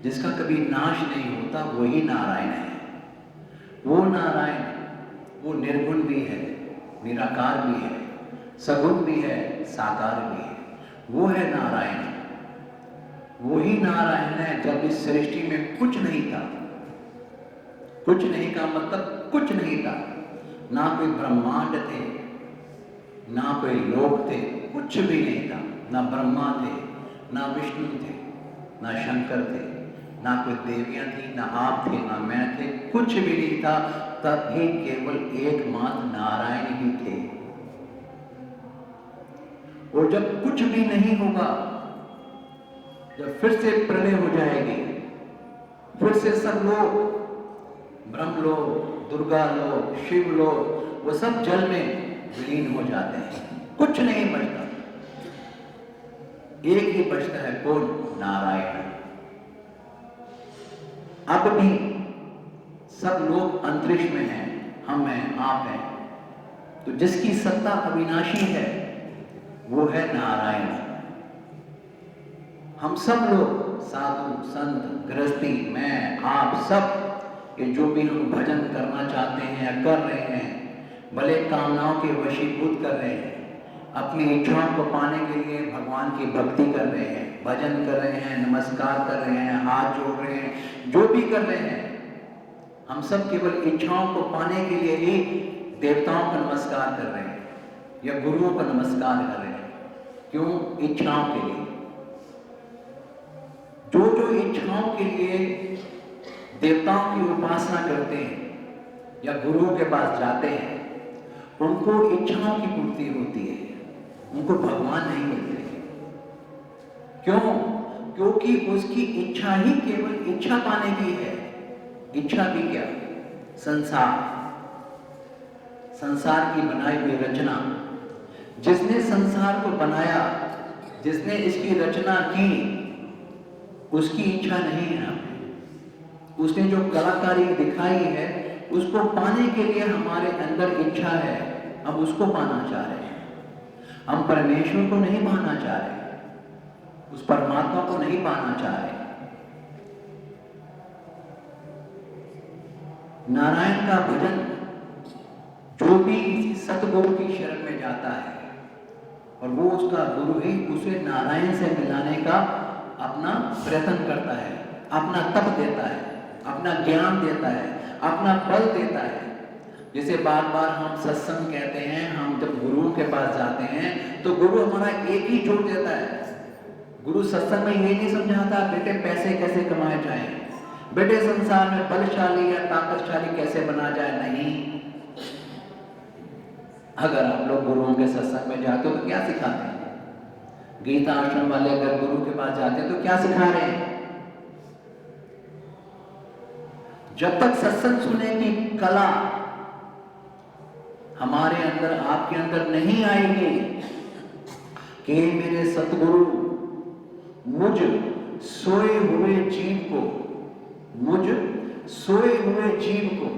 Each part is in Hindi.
जिसका कभी नाश नहीं होता, वही नारायण है। वो नारायण, वो निर्गुण भी है, निराकार भी है, सगुण भी है, साकार भी है। वो है नारायण। वही नारायण है जब इस सृष्टि में कुछ नहीं था। कुछ नहीं का मतलब कुछ नहीं था, ना कोई ब्रह्मांड थे, ना कोई लोक थे, कुछ भी नहीं था। ना ब्रह्मा थे, ना विष्णु थे, ना शंकर थे, ना कोई देवियां थी, ना आप थे, ना मैं थे, कुछ भी नहीं था। तब भी केवल एकमात्र नारायण ही थे। और जब कुछ भी नहीं होगा, जब फिर से प्रलय हो जाएगी, फिर से सब लोग, ब्रह्मलोक, दुर्गा लोक, शिव लोक, वो सब जल में विलीन हो जाते हैं। कुछ नहीं बचता, एक ही बचता है, कौन? नारायण। अब भी सब लोग अंतरिक्ष में हैं, हम हैं, आप हैं, तो जिसकी सत्ता अविनाशी है वो है नारायण। हम सब लोग, साधु, संत, गृहस्थी, मैं, आप सब, ये जो भी हम भजन करना चाहते हैं या कर रहे हैं, भले कामनाओं के वशीभूत कर रहे हैं, अपनी इच्छाओं को पाने के लिए भगवान की भक्ति कर रहे हैं, भजन कर रहे हैं, नमस्कार कर रहे हैं, हाथ जोड़ रहे हैं, जो भी कर रहे हैं, हम सब केवल इच्छाओं को पाने के लिए ही देवताओं का नमस्कार कर रहे हैं या गुरुओं का नमस्कार कर रहे हैं। क्यों? इच्छाओं के लिए। जो जो इच्छाओं के लिए देवताओं की उपासना करते हैं या गुरुओं के पास जाते हैं, उनको इच्छाओं की पूर्ति होती है, उनको भगवान नहीं मिलते। क्यों? क्योंकि उसकी इच्छा ही केवल इच्छा पाने की है। इच्छा भी क्या? संसार, संसार की बनाई हुई रचना। जिसने संसार को बनाया, जिसने इसकी रचना की, उसकी इच्छा नहीं है। उसने जो कलाकारी दिखाई है, उसको पाने के लिए हमारे अंदर इच्छा है, हम उसको पाना चाह रहे हैं। हम परमेश्वर को नहीं पाना चाह रहे, उस परमात्मा को नहीं पाना चाह रहे। नारायण का भजन जो भी किसी सतगुरु की शरण में जाता है और वो उसका गुरु ही उसे नारायण से मिलाने का अपना प्रयत्न करता है, अपना तप देता है, अपना ज्ञान देता है, अपना बल देता है। जैसे बार बार हम सत्संग कहते हैं, हम जब गुरुओं के पास जाते हैं तो गुरु हमारा एक ही जोड़ देता है। गुरु सत्संग में ये नहीं समझाता बेटे पैसे कैसे कमाए जाएं, बेटे संसार में बलशाली या ताकतशाली कैसे बना जाए, नहीं। अगर आप लोग गुरुओं के सत्संग में जाते हो तो क्या सिखाते हैं? गीता आश्रम वाले अगर गुरु के पास जाते हैं तो क्या सिखा रहे हैं? जब तक सत्संग सुनने की कला हमारे अंदर, आपके अंदर नहीं आएगी कि मेरे सतगुरु मुझ सोए हुए जीव को, मुझ सोए हुए जीव को,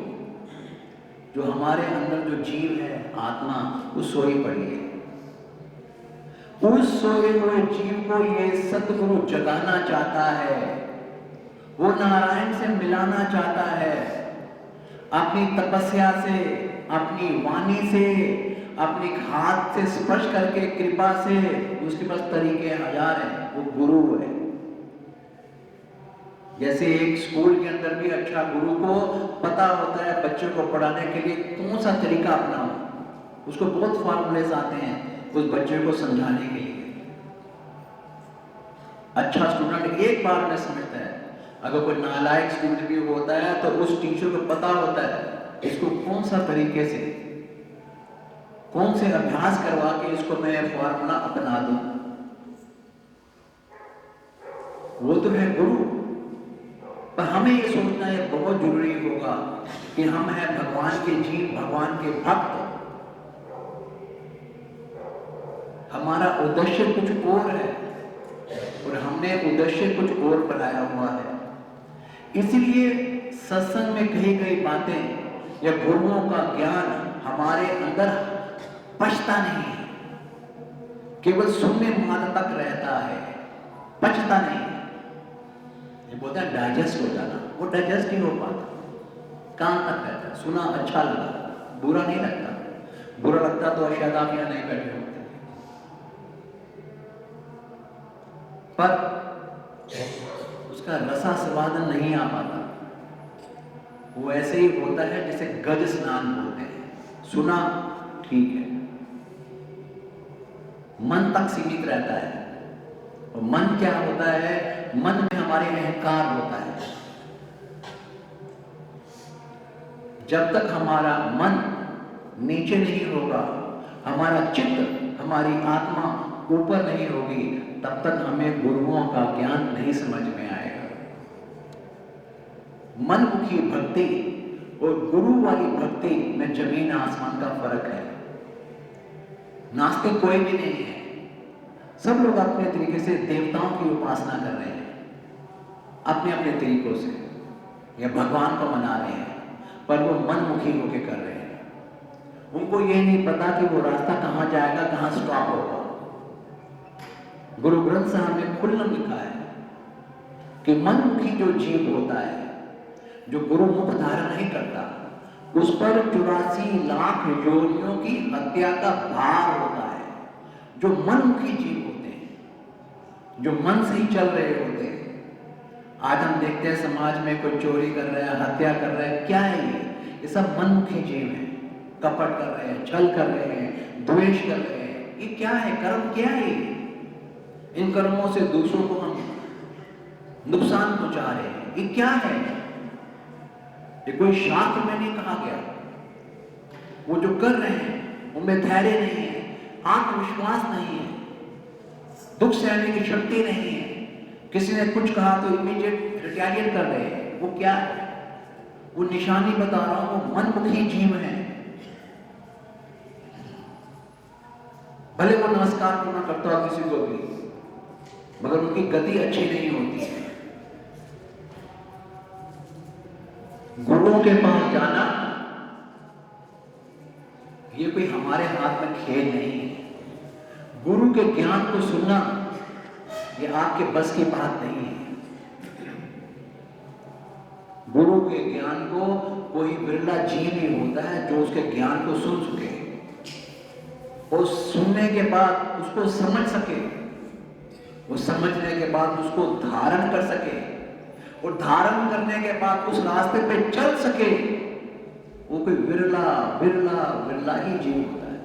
जो हमारे अंदर जो जीव है, आत्मा, वो सोई पड़ी है, उस सोए हुए जीव को ये सतगुरु जगाना चाहता है, वो नारायण से मिलाना चाहता है। अपनी तपस्या से, अपनी वाणी से, अपने हाथ से स्पर्श करके, कृपा से, उसके पास तरीके हजार हैं, वो गुरु है। जैसे एक स्कूल के अंदर भी अच्छा गुरु को पता होता है बच्चों को पढ़ाने के लिए कौन सा तरीका अपनाओ, उसको बहुत फॉर्मूलेस आते हैं उस बच्चे को समझाने के लिए। अच्छा स्टूडेंट एक बार में समझता है, अगर कोई नालायक स्टूडेंट भी होता है तो उस टीचर को पता होता है इसको कौन सा तरीके से, कौन से अभ्यास करवा के इसको मैं फॉर्मूला अपना दूं। वो तो है गुरु। पर हमें ये सोचना है बहुत जरूरी होगा कि हम हैं भगवान के जीव, भगवान के भक्त। हमारा उद्देश्य कुछ और है और हमने उद्देश्य कुछ और बनाया हुआ है। इसलिए सत्संग में कही गई बातें या गुरुओं का ज्ञान हमारे अंदर पचता नहीं है, केवल सुनने मात्र तक रहता है, पचता नहीं। वो बोलता है डाइजेस्ट हो जाना, वो डाइजेस्ट नहीं हो पाता। कहाँ तक रहता है? सुना अच्छा लगा, बुरा नहीं लगता। बुरा लगता तो शायद आप यहाँ नहीं बैठे होते। पर उसका रसास्वादन नहीं आ पाता। वो ऐसे ही होता है जैसे गज स्नान बोलते हैं, सुना ठीक है, मन तक सीमित रहता है। और मन क्या होता है? मन में हमारे अहंकार होता है। जब तक हमारा मन नीचे नहीं होगा, हमारा चित्त, हमारी आत्मा ऊपर नहीं होगी, तब तक हमें गुरुओं का ज्ञान नहीं समझ में आएगा। मनमुखी भक्ति और गुरु वाली भक्ति में जमीन आसमान का फर्क है। नास्तिक कोई भी नहीं है, सब लोग अपने तरीके से देवताओं की उपासना कर रहे हैं, अपने अपने तरीकों से, या भगवान को मना रहे हैं, पर वो मनमुखी होकर कर रहे हैं। उनको ये नहीं पता कि वो रास्ता कहां जाएगा, कहां स्टॉप होगा। गुरु ग्रंथ साहब में खुल्लम लिखा है कि मनमुखी जो जीव होता है, जो गुरु मुख धारण नहीं करता, उस पर 84 लाख योनियों की हत्या का भार होता है। जो मनमुखी जीव होते हैं, जो मन से ही चल रहे होते हैं। आज हम देखते हैं समाज में कोई चोरी कर रहा है, हत्या कर रहा है, क्या है ये सब मनमुखी जीव हैं। कपट कर रहे हैं, छल कर रहे हैं, द्वेष कर रहे हैं। ये क्या है? कर्म क्या है? इन कर्मों से दूसरों को हम नुकसान पहुंचा रहे हैं। ये क्या है? ये कोई शास्त्र में नहीं कहा गया। वो जो कर रहे हैं उनमें धैर्य नहीं है, आत्मविश्वास नहीं है, दुख सहने की शक्ति नहीं है। किसी ने कुछ कहा तो इमीडिएट रिटेलिएट कर रहे हैं। वो क्या है? वो निशानी बता रहा हूं, वो मनमुखी जीव है। भले वो नमस्कार क्यों ना करता हो किसी को भी, मगर उनकी गति अच्छी नहीं होती है। गुरुओं के पास जाना ये कोई हमारे हाथ में खेल नहीं है। गुरु के ज्ञान को सुनना ये आपके बस की बात नहीं है। गुरु के ज्ञान को कोई बिरला जीव ही होता है जो उसके ज्ञान को सुन सके और सुनने के बाद उसको समझ सके, वो समझने के बाद उसको धारण कर सके और धारण करने के बाद उस रास्ते पे चल सके। वो कोई विरला विरला विरला ही जीव होता है।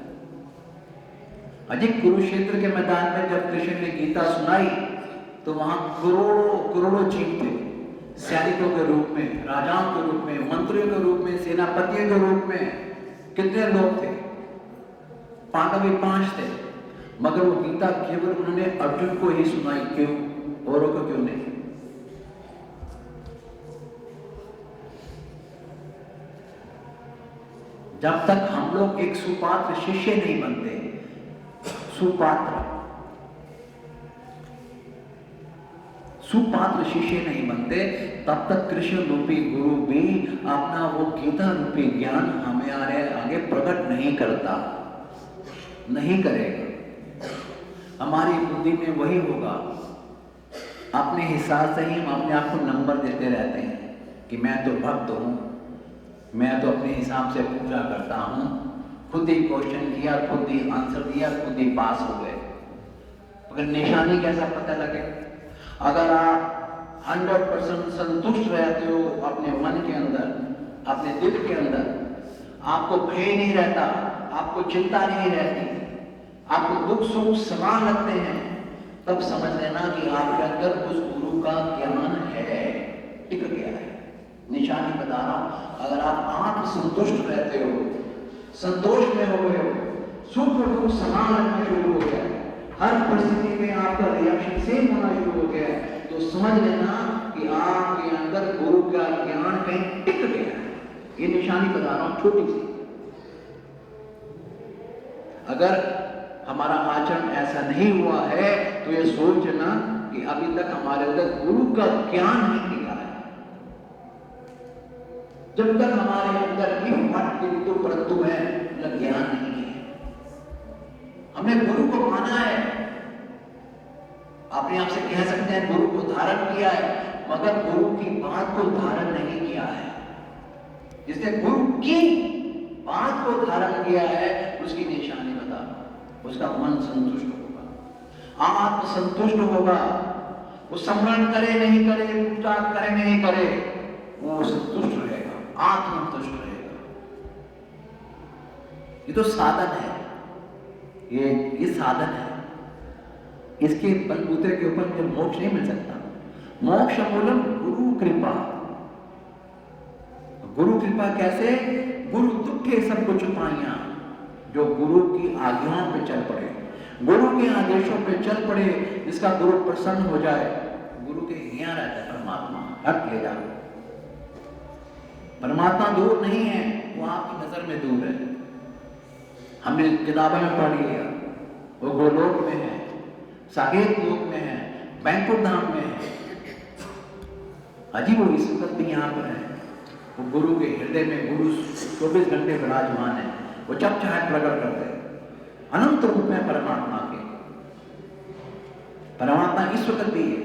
अजय कुरुक्षेत्र के मैदान में जब कृष्ण ने गीता सुनाई तो वहां करोड़ों करोड़ों जीव थे, सैनिकों के रूप में, राजाओं के रूप में, मंत्रियों के रूप में, सेनापतियों के रूप में। कितने लोग थे? पांडव भी 5 थे, मगर वो गीता केवल उन्होंने अर्जुन को ही सुनाई। क्यों? औरों को क्यों नहीं? जब तक हम लोग एक सुपात्र शिष्य नहीं बनते, सुपात्र शिष्य नहीं बनते, तब तक कृष्ण रूपी गुरु भी अपना वो गीता रूपी ज्ञान हमें आगे प्रकट नहीं करता, नहीं करेगा। हमारी बुद्धि में वही होगा, अपने हिसाब से ही हम अपने आप को नंबर देते रहते हैं कि मैं तो भक्त हूं, मैं तो अपने हिसाब से पूजा करता हूं, खुद ही क्वेश्चन किया, खुद ही आंसर दिया, खुद ही पास हो गए। मगर निशानी कैसा पता लगे? अगर आप 100% संतुष्ट रहते हो अपने मन के अंदर, अपने दिल के अंदर, आपको भय नहीं रहता, आपको चिंता नहीं रहती, आपको दुख सुख समान लगते हैं, तब समझ लेना कि आपके अंदर उस गुरु का ज्ञान है, टिक गया है। निशानी बता रहा हूं, अगर आप आत्म संतुष्ट रहते हो, संतोष में हो गए हो, सुख और दुख समान लगना शुरू हो गया, हर परिस्थिति में आपका रिएक्शन सेम होना शुरू हो गया, तो समझ लेना कि आपके अंदर गुरु का ज्ञान कहीं टिक गया है। ये निशानी बता रहा हूं, छोटी सी। अगर हमारा आचरण ऐसा नहीं हुआ है तो ये सोचना कि अभी तक हमारे अंदर गुरु का ज्ञान नहीं मिला है। जब तक हमारे अंदर किंतु परंतु है, न ज्ञान नहीं है। हमने गुरु को माना है, अपने आप से कह सकते हैं गुरु को धारण किया है, मगर गुरु की बात को धारण नहीं किया है। जिसने गुरु की बात को धारण किया है उसकी निशानी बता, उसका मन संतुष्ट होगा, आत्म संतुष्ट होगा। वो स्मरण करे नहीं करे, पूजा करे नहीं करे, वो संतुष्ट रहेगा, आत्मतुष्ट रहेगा। ये तो साधन है, ये साधन है। इसके बलबूते के ऊपर मुझे मोक्ष नहीं मिल सकता। मोक्ष मूलम गुरु कृपा। गुरु कृपा कैसे? गुरु दुखे सब कुछ पाइया। जो गुरु की आज्ञाओं पे चल पड़े, गुरु के आदेशों पे चल पड़े, जिसका गुरु प्रसन्न हो जाए, गुरु के यहाँ रहता है परमात्मा, हट ले जाओ। परमात्मा दूर नहीं है, वो आपकी नजर में दूर है। हमने किताबों में पढ़ी है, वो गोलोक में है, साकेत लोक में है, बैंकुट धाम में है। अजीब वो इस वक्त भी यहाँ पर है। वो गुरु के हृदय में गुरु 24 घंटे विराजमान है। वो जब चाहे प्रकट करते हैं, अनंत रूप में परमात्मा के। परमात्मा इस वक्त भी है।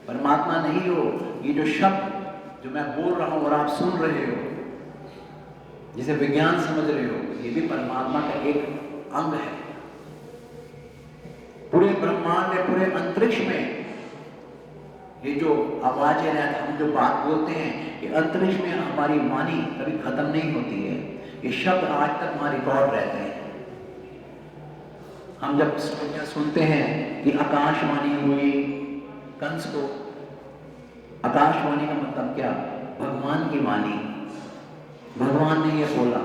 परमात्मा नहीं हो, ये जो शब्द जो मैं बोल रहा हूं और आप सुन रहे हो, जिसे विज्ञान समझ रहे हो, ये भी परमात्मा का एक अंग है। पूरे ब्रह्मांड में, पूरे अंतरिक्ष में ये जो आवाजें रहती, हम जो बात बोलते हैं, ये अंतरिक्ष में हमारी वाणी कभी खत्म नहीं होती है। ये शब्द आज तक वहां रिकॉर्ड रहते हैं। हम जब सुनते हैं कि आकाशवाणी हुई कंस को, आकाशवाणी का मतलब क्या? भगवान की वाणी, भगवान ने ये बोला।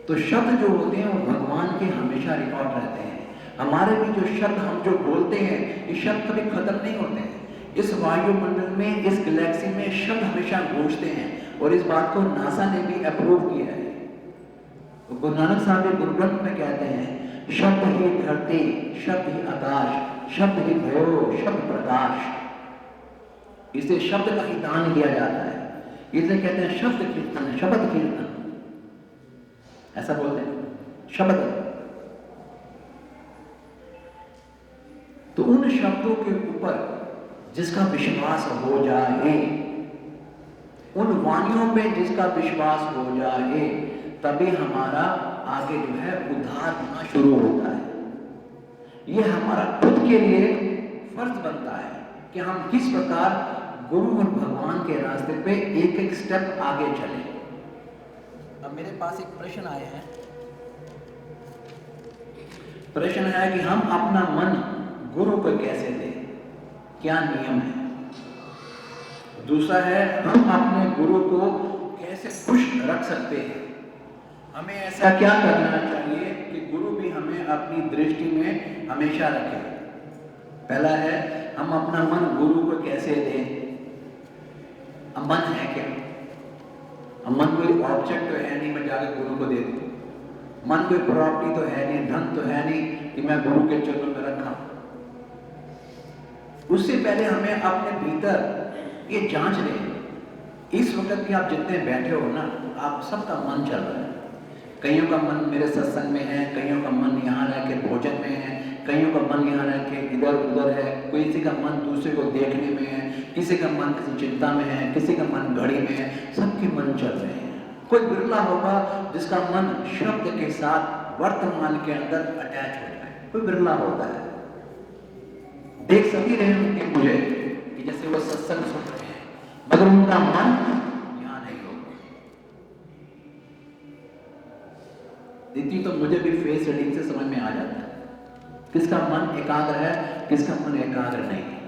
तो शब्द जो होते हैं वो भगवान के हमेशा रिकॉर्ड रहते हैं। हमारे भी जो शब्द हम जो बोलते हैं, ये शब्द कभी खत्म नहीं होते हैं। इस वायुमंडल में, इस गैलेक्सी में शब्द हमेशा गूंजते हैं, और इस बात को नासा ने भी अप्रूव किया है। तो गुरु नानक साहब गुरु ग्रंथ में कहते हैं, शब्द ही धरती, शब्द ही आकाश, शब्द ही भयो, शब्द प्रकाश। इसे शब्द का ही दान किया जाता है। इसे कहते हैं शब्द कीर्तन, शब्द कीर्तन, ऐसा बोलते हैं, शब्द। तो उन शब्दों के ऊपर जिसका विश्वास हो जाए, उन वाणियों पे जिसका विश्वास हो जाए, तभी हमारा आगे जो है उद्धार होना शुरू होता है। ये हमारा खुद के लिए फर्ज बनता है कि हम किस प्रकार गुरु और भगवान के रास्ते पे एक एक स्टेप आगे चलें। अब मेरे पास एक प्रश्न आए हैं। प्रश्न है कि हम अपना मन गुरु को कैसे दें, क्या नियम है? दूसरा है, हम अपने गुरु को कैसे खुश रख सकते हैं? हमें ऐसा क्या करना चाहिए कि गुरु भी हमें अपनी दृष्टि में हमेशा रखे? पहला है, हम अपना मन गुरु को कैसे दें? अब मन है क्या? अब मन कोई ऑब्जेक्ट तो है नहीं मैं जाकर गुरु को दे दूं। मन कोई प्रॉपर्टी तो है नहीं, धन तो है नहीं कि मैं गुरु के चरणों में रखा। उससे पहले हमें अपने भीतर ये जांच लें। इस वक्त भी आप जितने बैठे हो ना, आप सबका मन चल रहा है। कईयों का मन मेरे सत्संग में है, कईयों का मन यहाँ रह के भोजन में है, कईयों का मन यहाँ रह के इधर उधर है, किसी का मन दूसरे को देखने में है, किसी का मन किसी चिंता में है, किसी का मन घड़ी में है। सबके मन चल रहे हैं। कोई बिरला होगा जिसका मन शब्द के साथ वर्तमान के अंदर अटैच हो जाए, कोई बिरला होता है। देख सभी रहे होंगे मुझे कि जैसे वो सत्संग सुन रहे हैं, मगर उनका मन यहाँ नहीं होगा। दीदी तो मुझे भी फेस रीडिंग से समझ में आ जाता है किसका मन एकाग्र है, किसका मन एकाग्र नहीं है।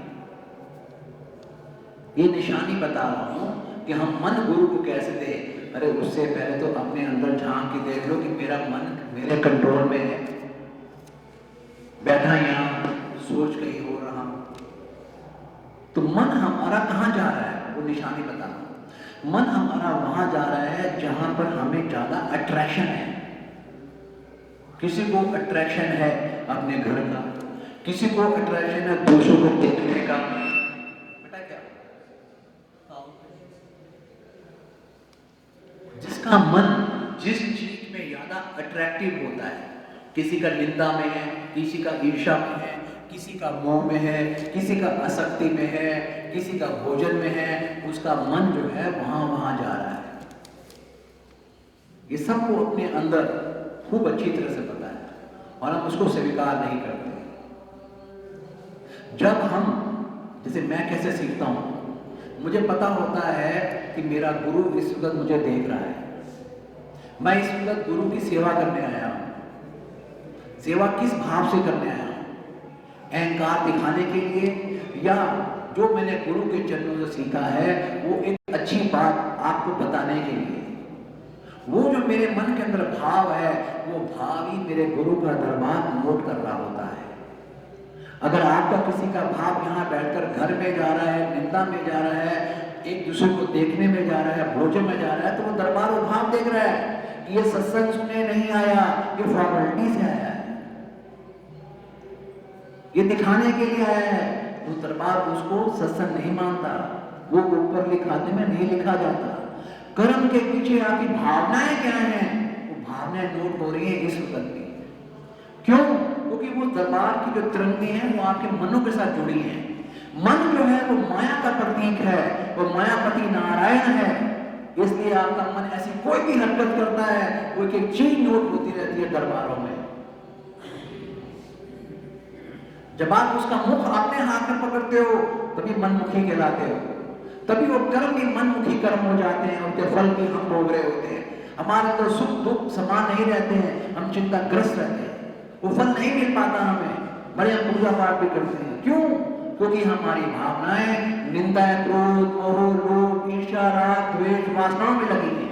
ये निशानी बता रहा हूं कि हम मन गुरु को कैसे दे। अरे उससे पहले तो अपने अंदर झांक के देख लो कि मेरा मन मेरे कंट्रोल में है, बैठा यहाँ सोच कहीं हो रहा। तो मन हमारा कहां जा रहा है, वो निशानी बता रहा हूं। मन हमारा वहां जा रहा है जहां पर हमें ज्यादा अट्रैक्शन है। किसी को अट्रैक्शन है अपने घर का, किसी को अट्रैक्शन है दूसरों को देखने का। बेटा क्या जिसका मन जिस चीज में ज्यादा अट्रैक्टिव होता है, किसी का निंदा में है, किसी का ईर्ष्या में है, किसी का मोह में है, किसी का आसक्ति में है, किसी का भोजन में है, उसका मन जो है वहां जा रहा है। ये सबको अपने अंदर खूब अच्छी तरह से पता है और हम उसको स्वीकार नहीं करते। जब हम, जैसे मैं कैसे सीखता हूं, मुझे पता होता है कि मेरा गुरु इस वक्त मुझे देख रहा है, मैं इस वक्त गुरु की सेवा करने आया हूं। सेवा किस भाव से करने आया हूं? अहंकार दिखाने के लिए, या जो मैंने गुरु के चरणों से सीखा है वो एक अच्छी बात आपको बताने के लिए। वो जो मेरे मन के अंदर भाव है, वो भाव ही मेरे गुरु का दरबार नोट कर रहा होता है। अगर आपका किसी का भाव यहाँ बैठकर घर में जा रहा है, निंदा में जा रहा है, एक दूसरे को देखने में जा रहा है, भोजन में जा रहा है, तो वो दरबार वो भाव देख रहा है कि ये सत्संग सुनने नहीं आया, ये फॉर्मेलिटी से आया है, ये दिखाने के लिए आया है। तो दरबार उसको सत्संग नहीं मानता, वो ऊपर लिखाते में नहीं लिखा जाता। कर्म के पीछे आपकी भावनाएं क्या हैं, वो भावनाएं नोट हो रही है इस वक्त भी। क्यों? क्योंकि वो दरबार की जो तिरंगे हैं वो आपके मनों के साथ जुड़ी हैं। मन जो है वो माया का प्रतीक है, वो मायापति नारायण है, इसलिए आपका मन ऐसी कोई भी हरकत करता है, वो एक चीज नोट होती रहती है दरबारों में। जब आप उसका मुख अपने हाथ में पकड़ते हो तभी मनमुखी कहलाते हो, तभी वो कर्म भी मनमुखी कर्म हो जाते हैं, उनके फल भी हम भोग रहे होते हैं। हमारे अंदर सुख दुख समान नहीं रहते हैं, हम चिंताग्रस्त रहते हैं, वो फल नहीं मिल पाता हमें, बड़े हम पूजा पाठ भी करते हैं। क्यों? क्योंकि हमारी भावनाएं निंदा, क्रोध, मोह, लोभ, ईर्ष्या, राग, द्वेष, वासनाओं में लगी है,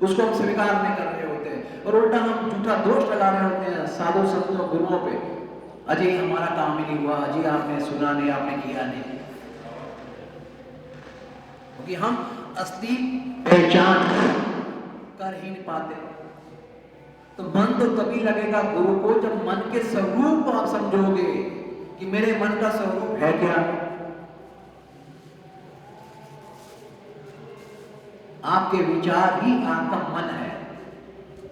उसको हम स्वीकार नहीं कर रहे होते हैं और उल्टा हम झूठा दोष लगा रहे होते हैं साधु संतों गुरुओं पे। अजय हमारा काम ही नहीं हुआ, अजय आपने सुना नहीं, आपने किया नहीं, क्योंकि हम असली पहचान कर ही नहीं पाते। तो मन तो तभी लगेगा गुरु को जब मन के स्वरूप को आप समझोगे कि मेरे मन का स्वरूप है क्या। आपके विचार ही आपका मन है,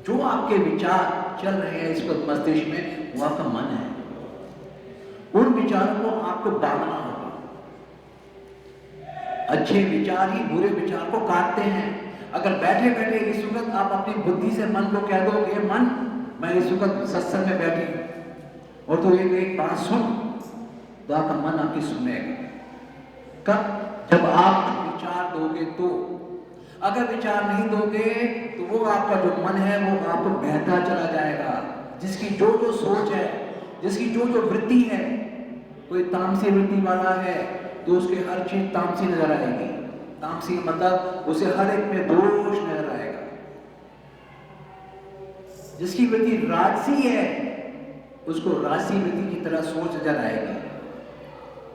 जो आपके विचार चल रहे हैं इस वक्त मस्तिष्क में, वो आपका मन है। उन विचारों को आपको बांधना होगा। अच्छे विचार ही बुरे विचार को काटते हैं। अगर बैठे बैठे इस वक्त आप अपनी बुद्धि से मन को कह दो कि मन, मैं इस वक्त सत्संग में बैठी हूं और तो एक बात सुन, तो आपका मन आपकी सुनेगा। कब? जब आप विचार दोगे तो। अगर विचार नहीं दोगे तो वो आपका जो मन है वो आपको बहता चला जाएगा। जिसकी जो जो सोच है, जिसकी जो जो वृत्ति है, कोई तामसी वृत्ति वाला है तो उसके हर चीज तामसी नजर आएगी। तामसी मतलब उसे हर एक में दोष नजर आएगा। जिसकी वृत्ति राजसी है उसको राजसी वृत्ति की तरह सोच नजर आएगी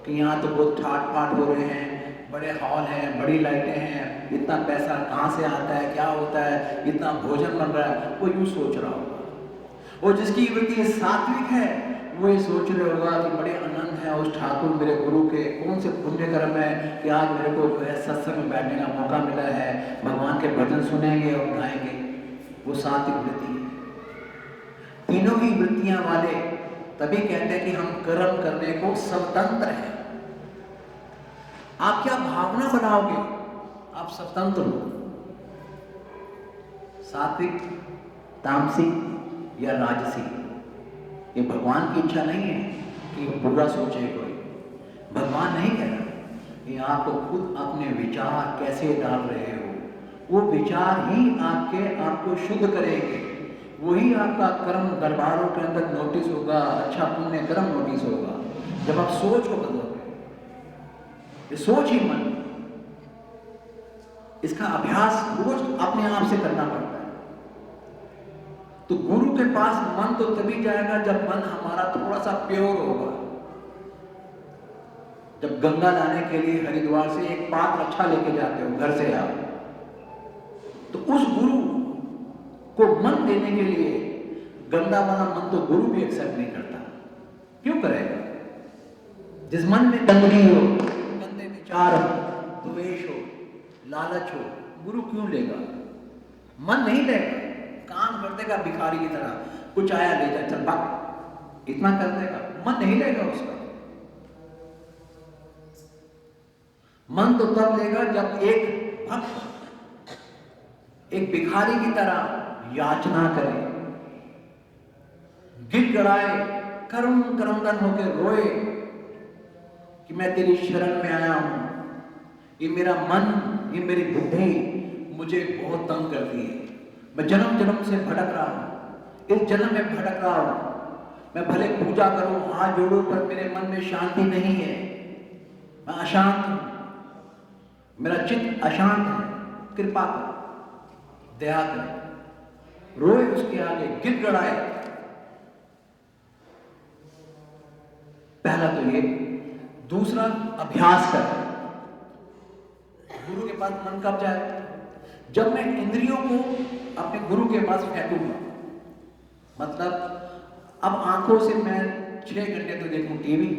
कि यहाँ तो बहुत ठाट पाट हो रहे हैं, बड़े हॉल हैं, बड़ी लाइटें हैं, इतना पैसा कहाँ से आता है, क्या होता है, इतना भोजन बन रहा है, वो यूं सोच रहा होगा। और जिसकी वृत्ति सात्विक है वो ये सोच रहे होगा कि बड़े आनंद है उस ठाकुर मेरे गुरु के, कौन से पुण्य कर्म है कि आज मेरे को जो है सत्संग में बैठने का मौका मिला है, भगवान के भजन सुनेंगे और गाएंगे। वो सात्विक वृत्ति है। तीनों ही वृत्तियां वाले तभी कहते हैं कि हम कर्म करने को स्वतंत्र हैं। आप क्या भावना बनाओगे, आप स्वतंत्र हो। सात्विक, तामसिक या राजसिक, ये भगवान की इच्छा नहीं है कि बुरा सोचे कोई। भगवान नहीं कह रहा कि आप खुद अपने विचार कैसे डाल रहे हो, वो विचार ही आपको शुद्ध करेंगे। वही आपका कर्म दरबारों के अंदर नोटिस होगा, अच्छा पुण्य कर्म नोटिस होगा जब आप सोच को बदलोगे। ये सोच ही मन, इसका अभ्यास रोज अपने आप से करना पड़ता है। तो गुरु के पास मन तो तभी जाएगा जब मन हमारा थोड़ा सा प्योर होगा। जब गंगा लाने के लिए हरिद्वार से एक पात्र अच्छा लेके जाते हो घर से आप, तो उस गुरु को मन देने के लिए गंदा वाला मन तो गुरु भी एक्सेप्ट नहीं करता। क्यों करेगा? जिस मन में गंदगी हो, गंदे विचार हो, द्वेष हो, लालच हो, गुरु क्यों लेगा? मन नहीं लेगा। काम कर देगा भिखारी की तरह, कुछ आया ले जा, चल भाग, इतना कर देगा। मन नहीं लेगा उसका। मन तो तब लेगा जब एक भक्त एक भिखारी की तरह याचना करे, गिड़गिड़ाए, करम होकर रोए कि मैं तेरी शरण में आया हूं, ये मेरा मन, ये मेरी बुद्धि मुझे बहुत तंग करती है, मैं जन्म जन्म से भटक रहा हूं, इस जन्म में भटक रहा हूं, मैं भले पूजा करूं, हाथ जोड़ूं, पर मेरे मन में शांति नहीं है, मैं अशांत हूं, मेरा चित्त अशांत है, कृपा कर, दया कर। रोए उसके आगे, गिड़गिड़ाए। पहला तो ये। दूसरा, अभ्यास कर। गुरु के पास मन कब जाए? जब मैं इंद्रियों को अपने गुरु के पास फेंकूंगा। मतलब अब आंखों से मैं 6 घंटे तो देखूं टीवी,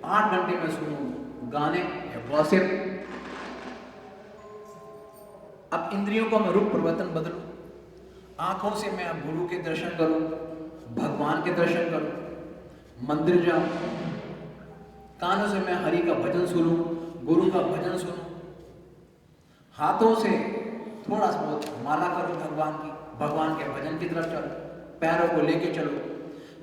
8 घंटे में सुनूं गाने या गॉसिप। अब इंद्रियों का मैं रूप परिवर्तन बदलूं। आंखों से मैं अब गुरु के दर्शन करूं, भगवान के दर्शन करूं, मंदिर जाऊं। कानों से मैं हरि का भजन सुनूं, गुरु का भजन सुनूं। हाथों से थोड़ा सा बहुत माला करो भगवान की, भगवान के भजन की तरफ चलो, पैरों को लेके चलो।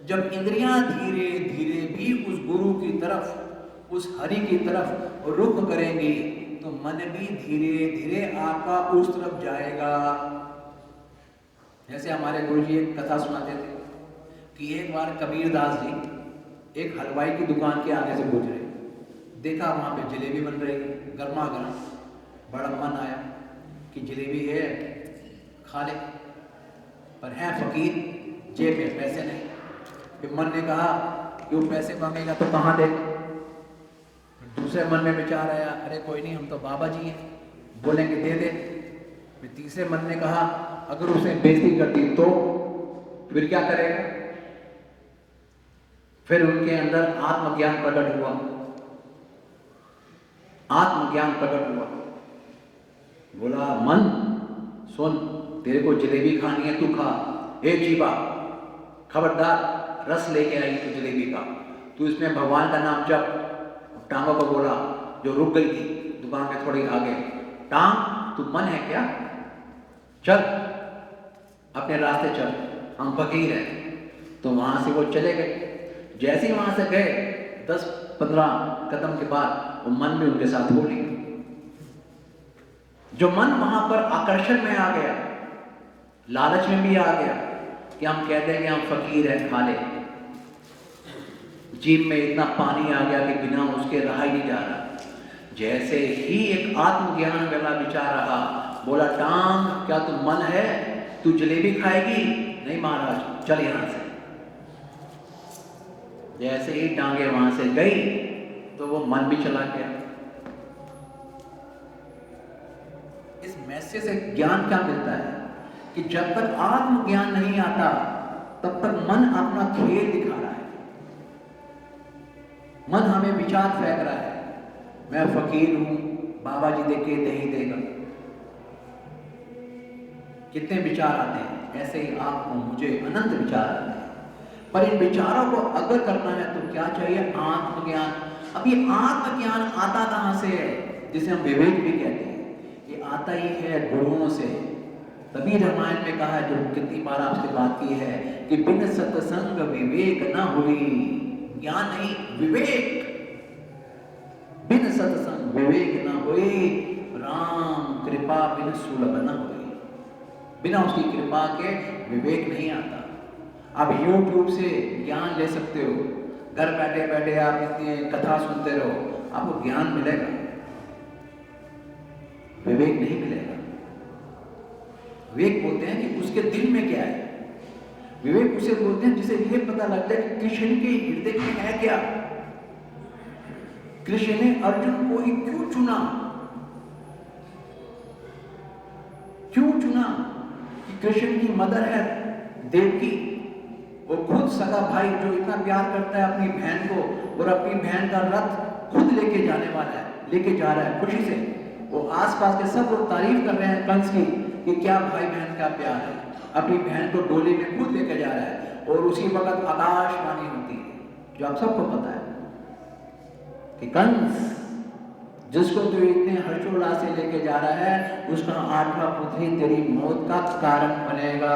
जब इंद्रियां धीरे धीरे भी उस गुरु की तरफ, उस हरि की तरफ रुख करेंगे, तो मन भी धीरे धीरे आपका उस तरफ जाएगा। जैसे हमारे गुरु जी एक कथा सुनाते थे कि एक बार कबीरदास जी एक हलवाई की दुकान के आगे से गुजरे, देखा वहां पे जलेबी बन रही, गर्मा गर्म। बड़ा मन आया कि जलेबी है, खा ले, पर है फकीर, जेब में पैसे नहीं। फिर मन ने कहा कि वो पैसे मांगेगा तो कहाँ दे। दूसरे मन में विचार आया, अरे कोई नहीं, हम तो बाबा जी हैं, बोलेंगे दे दे। फिर तीसरे मन ने कहा, अगर उसे बेइज्जती कर दी तो फिर क्या करेगा। फिर उनके अंदर आत्मज्ञान प्रकट हुआ, आत्मज्ञान प्रकट हुआ। बोला, मन सुन, तेरे को जलेबी खानी है, तू खा। हे जीवा, खबरदार, रस लेके आई तू जलेबी का, तू इसमें भगवान का नाम जप। टांगों को बोला, जो रुक गई थी दुकान में थोड़ी आगे, टांग, तू मन है क्या, चल अपने रास्ते चल, हम फकीर हैं। तो वहां से वो चले गए। जैसे ही वहां से गए, 10-15 कदम के बाद वो मन भी उनके साथ हो लिया। जो मन वहां पर आकर्षण में आ गया, लालच में भी आ गया कि हम कहते हैं कि हम फकीर हैं, खा ले। जीभ में इतना पानी आ गया कि बिना उसके रहा ही नहीं जा रहा। जैसे ही एक आत्मज्ञान वाला विचार रहा, बोला, टांग, क्या तू मन है, तू जलेबी खाएगी? नहीं महाराज, चल यहां से। जैसे ही टांगे वहां से गई तो वो मन भी चला गया। इस मैसेज से ज्ञान क्या मिलता है कि जब तक आत्मज्ञान नहीं आता तब तक मन अपना खेल दिखा रहा है। मन हमें विचार फेंक रहा है, मैं फकीर हूं, बाबा जी देके दही देगा। कितने विचार आते हैं, ऐसे ही आपको मुझे अनंत विचार आते हैं। पर इन विचारों को अगर करना है तो क्या चाहिए? आत्मज्ञान। अब ये आत्मज्ञान आता कहां से है, जिसे हम विवेक भी कहते हैं? ये आता ही है गुरुओं से। तभी रामायण में कहा है, जो कितनी बार आपसे बात की है, कि बिन सत्संग विवेक न हुई। ज्ञान नहीं, विवेक। बिन सत्संग विवेक न हुई, राम कृपा बिन सुलभ न हुई। बिना उसकी कृपा के विवेक नहीं आता। आप YouTube से ज्ञान ले सकते हो, घर बैठे बैठे आप इतनी कथा सुनते रहो, आपको ज्ञान मिलेगा, विवेक नहीं मिलेगा। विवेक बोलते हैं कि उसके दिल में क्या है। विवेक उसे बोलते हैं जिसे ये पता लगता है कि कृष्ण के हृदय में है क्या। कृष्ण ने अर्जुन को ही क्यों चुना? क्यों चुना? कि कृष्ण की मदर है देवकी, वो खुद सगा भाई जो इतना प्यार करता है अपनी बहन को, और अपनी बहन का रथ खुद लेके जाने वाला है, लेके जा रहा है खुशी से। वो आसपास के सब लोग तारीफ कर रहे हैं कंस की कि क्या भाई बहन का प्यार है। अपनी बहन को डोली में खुद लेके जा रहा है, और उसी वक्त आकाशवाणी होती है, जो आप सबको पता है कि कंस जिसको तू इतने हर्षोल्लास से लेके जा रहा है, उसका 8वां पुत्र ही तेरी मौत का कारण बनेगा।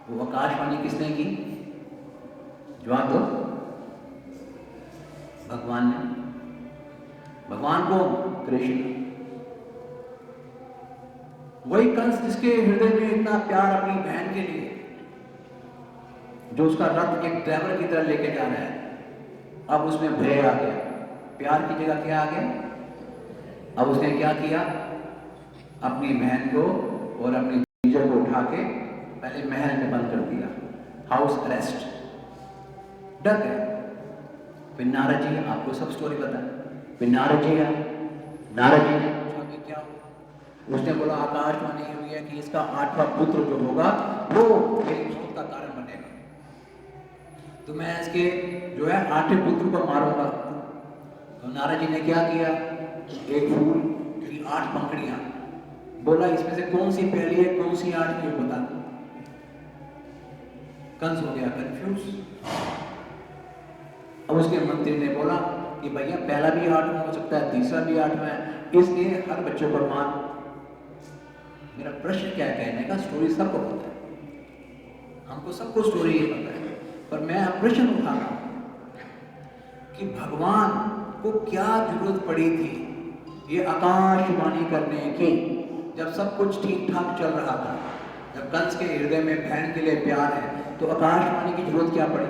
वो आकाशवाणी किसने की? जवाब दो। भगवान ने। भगवान को कृष्ण, वही कंस जिसके हृदय में इतना प्यार अपनी बहन के लिए, जो उसका रथ एक ड्राइवर की तरह लेके जा रहा है, अब उसमें भय आ गया। प्यार की जगह क्या आ गया? अब उसने क्या किया? अपनी बहन को और अपनी जीजा को उठा के पहले महल में बंद कर दिया, हाउस अरेस्ट। डर गए। फिर नारद जी, आपको सब स्टोरी पता है। फिर नारद जी ने पूछा कि क्या हो? उसने बोला आकाशवाणी हुई है कि इसका 8वां पुत्र जो होगा वो मेरी मौत का कारण बनेगा, तो मैं इसके जो है 8वें पुत्र को मारूंगा। तो नारद जी ने क्या किया? एक फूल की 8 पंखुड़ियां, बोला इसमें से कौन सी पहली है कौन सी 8वीं बता। कंस हो गया कंफ्यूज। अब उसके मंत्री ने बोला कि भैया पहला भी 8वां हो सकता है, तीसरा भी 8वां है, इसलिए हर बच्चे को मार। मेरा प्रश्न क्या है कहने का, स्टोरी सबको पता है, हमको सबको स्टोरी ये पता है, पर मैं प्रश्न उठा रहा हूं कि भगवान को क्या जरूरत पड़ी थी ये आकाशवाणी करने की, जब सब कुछ ठीक ठाक चल रहा था। जब कंस के हृदय में बहन के लिए प्यार है, तो आकाशवाणी की जरूरत क्या पड़ी?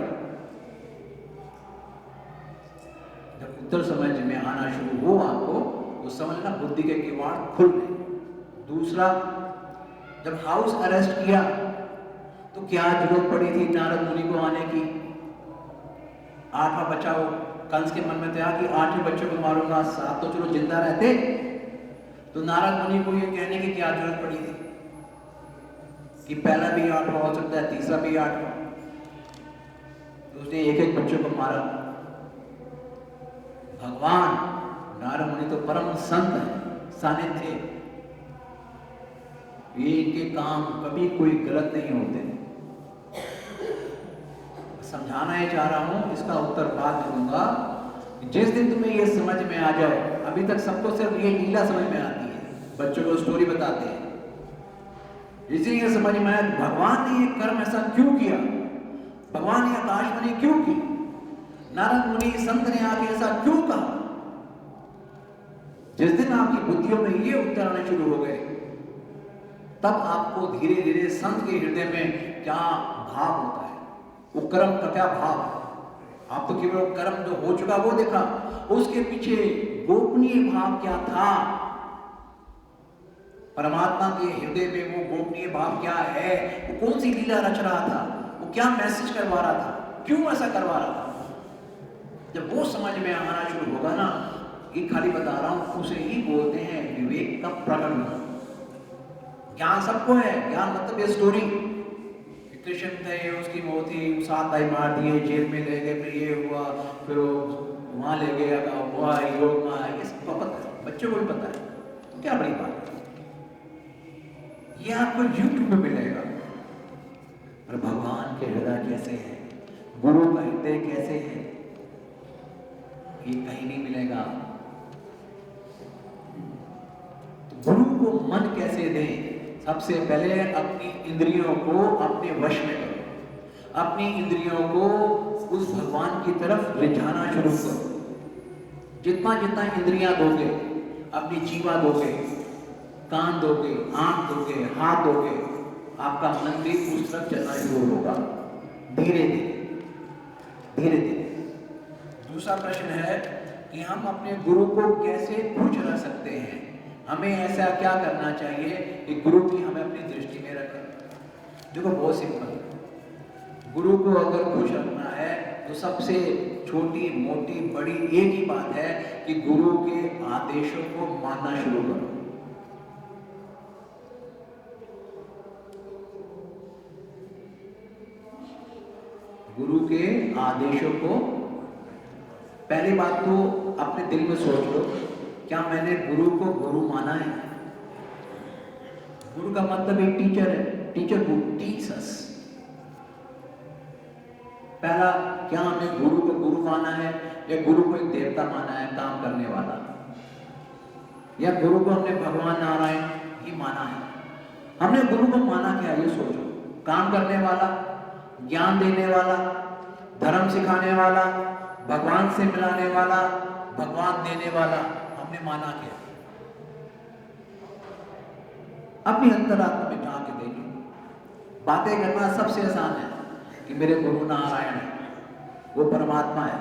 जब उत्तर समझ में आना शुरू हो आपको, तो समझना बुद्धि के किवाड़ खुल गए। दूसरा, जब हाउस अरेस्ट किया तो क्या जरूरत पड़ी थी नारद मुनि को आने की? 8वां बच्चा हो, कंस के मन में था कि 8वें बच्चे को मारूंगा, 7 तो चलो जिंदा रहते। तो नारद मुनि को ये कहने की क्या जरूरत पड़ी थी कि पहला भी 8वां हो सकता है, तीसरा भी 8वां? तो उसने एक एक बच्चे को मारा। भगवान नारद मुनि तो परम संत है, सानिध्य, ये इनके काम कभी कोई गलत नहीं होते। समझाना ही चाह रहा हूं, इसका उत्तर बाद में दूंगा। जिस दिन तुम्हें ये समझ में आ जाए, अभी तक सबको सिर्फ ये लीला समझ में आती है, बच्चों को स्टोरी बताते हैं, इसीलिए समझ में आया भगवान ने ये कर्म ऐसा क्यों किया, भगवान ने आकाशवाणी क्यों की, नारद मुनि संत ने आके ऐसा क्यों कहा। जिस दिन आपकी बुद्धियों में ये उत्तर आने शुरू हो गए, तब आपको धीरे धीरे संत के हृदय में क्या भाव होता है, वो कर्म का क्या भाव है। आप तो केवल कर्म जो हो चुका वो देखा, उसके पीछे गोपनीय भाव क्या था, परमात्मा के हृदय में वो गोपनीय भाव क्या है, वो कौन सी लीला रच रहा था, वो क्या मैसेज करवा रहा था, क्यों ऐसा करवा रहा था। जब वो समझ में आना शुरू होगा ना, ये खाली बता रहा हूं, उसे ही बोलते हैं विवेक का प्रकट। ज्ञान सबको है, ज्ञान मतलब ये स्टोरी, कृष्ण थे, उसकी मौत हुई, 7 भाई मार दिए, जेल में ले गए, फिर ये हुआ, फिर वहां ले गया, हुआ योग में, ये सबको पता है, बच्चों को भी पता है, तो क्या बड़ी बात है। ये आपको यूट्यूब में मिलेगा। और भगवान के हृदय कैसे है, गुरु का हृदय कैसे है, ये कहीं नहीं मिलेगा। तो गुरु को मन कैसे दें? सबसे पहले अपनी इंद्रियों को अपने वश में करो, अपनी इंद्रियों को उस भगवान की तरफ रिझाना शुरू करो। जितना जितना इंद्रियां दोगे, अपनी जीवा दोगे, कान दोगे, आंख दोगे, हाथ दोगे, आपका मन भी उस तरफ चलना शुरू होगा, धीरे धीरे धीरे धीरे। दूसरा प्रश्न है कि हम अपने गुरु को कैसे खुश रख सकते हैं, हमें ऐसा क्या करना चाहिए कि गुरु की हमें अपनी दृष्टि में रखें। देखो बहुत सिंपल है, गुरु को अगर खुश रखना है तो सबसे छोटी मोटी बड़ी एक ही बात है कि गुरु के आदेशों को मानना शुरू करो। गुरु के आदेशों को, पहली बात तो अपने दिल में सोच लो, क्या मैंने गुरु को गुरु माना है? गुरु का मतलब एक टीचर है, टीचर हु टीच अस। पहला, क्या हमें गुरु को गुरु माना है या गुरु को एक देवता माना है काम करने वाला, या गुरु को हमने भगवान नारायण ही माना है? हमने गुरु को माना क्या, ये सोचो। काम करने वाला, ज्ञान देने वाला, धर्म सिखाने वाला, भगवान से मिलाने वाला, भगवान देने वाला, हमने माना क्या? अपनी अंतरात्मा में झांक के देखिए। बातें करना सबसे आसान है कि मेरे गुरु नारायण है, वो परमात्मा है।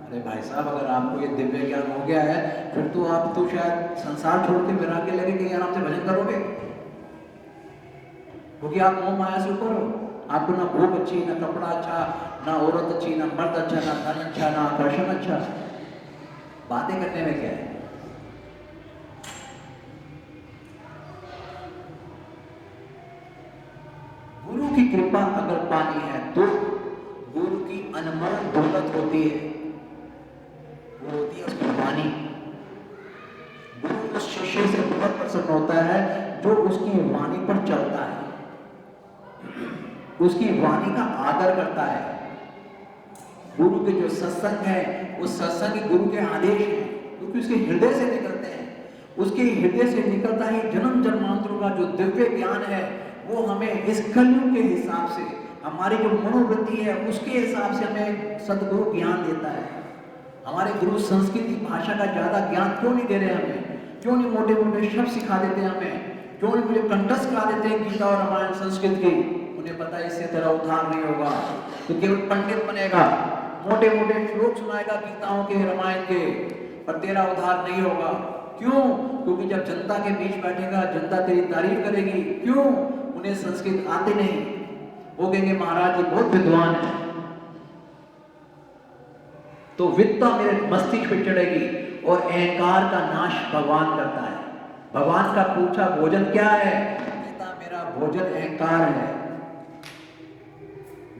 अरे भाई साहब, अगर आपको ये दिव्य ज्ञान हो गया है, फिर तो आप तो शायद संसार छोड़ के मेरा के लेके कहीं आराम से भजन करोगे, क्योंकि आप मोह माया से ऊपर हो। आपको ना भूख अच्छी, ना कपड़ा अच्छा, ना औरत अच्छी, ना मर्द अच्छा, ना धन अच्छा, ना आकर्षण अच्छा। बातें करने में क्या है? गुरु की कृपा अगर पानी है तो गुरु की अनमोल दौलत होती है, वो होती है उसकी वाणी। गुरु उस शिष्य से बहुत प्रसन्न होता है जो उसकी वाणी पर चलता है, उसकी वाणी का आदर करता है। गुरु के जो सत्संग है, उस सत्संग गुरु के आदेश है, क्योंकि उसके हृदय से निकलते हैं। उसके हृदय से निकलता ही जन्म जन्मांतरों का जो दिव्य ज्ञान है, वो हमें इस कलयुग के हिसाब से, हमारी जो मनोवृत्ति है उसके हिसाब से हमें सदगुरु ज्ञान देता है। हमारे गुरु संस्कृत भाषा का ज्यादा ज्ञान क्यों नहीं दे रहे हमें? क्यों नहीं मोटे मोटे शब्द सिखा देते हमें? क्यों नहीं मुझे कंठस्थ करा देते हैं गीता और रामायण संस्कृत की? उन्हें पता है इससे तेरा उद्धार नहीं होगा, तो केवल पंडित बनेगा, मोटे मोटे श्लोक सुनाएगा गीताओं के रामायण के, पर तेरा उद्धार नहीं होगा। क्यों? क्योंकि जब जनता के बीच बैठेगा, जनता तेरी तारीफ करेगी। क्यों? उन्हें संस्कृत आते नहीं, वो कहेंगे महाराज ये बहुत विद्वान है, तो विद्या मेरे मस्तिष्क पे चढ़ेगी। और अहंकार का नाश भगवान करता है। भगवान का पूछा भोजन क्या है? पिता मेरा भोजन अहंकार है।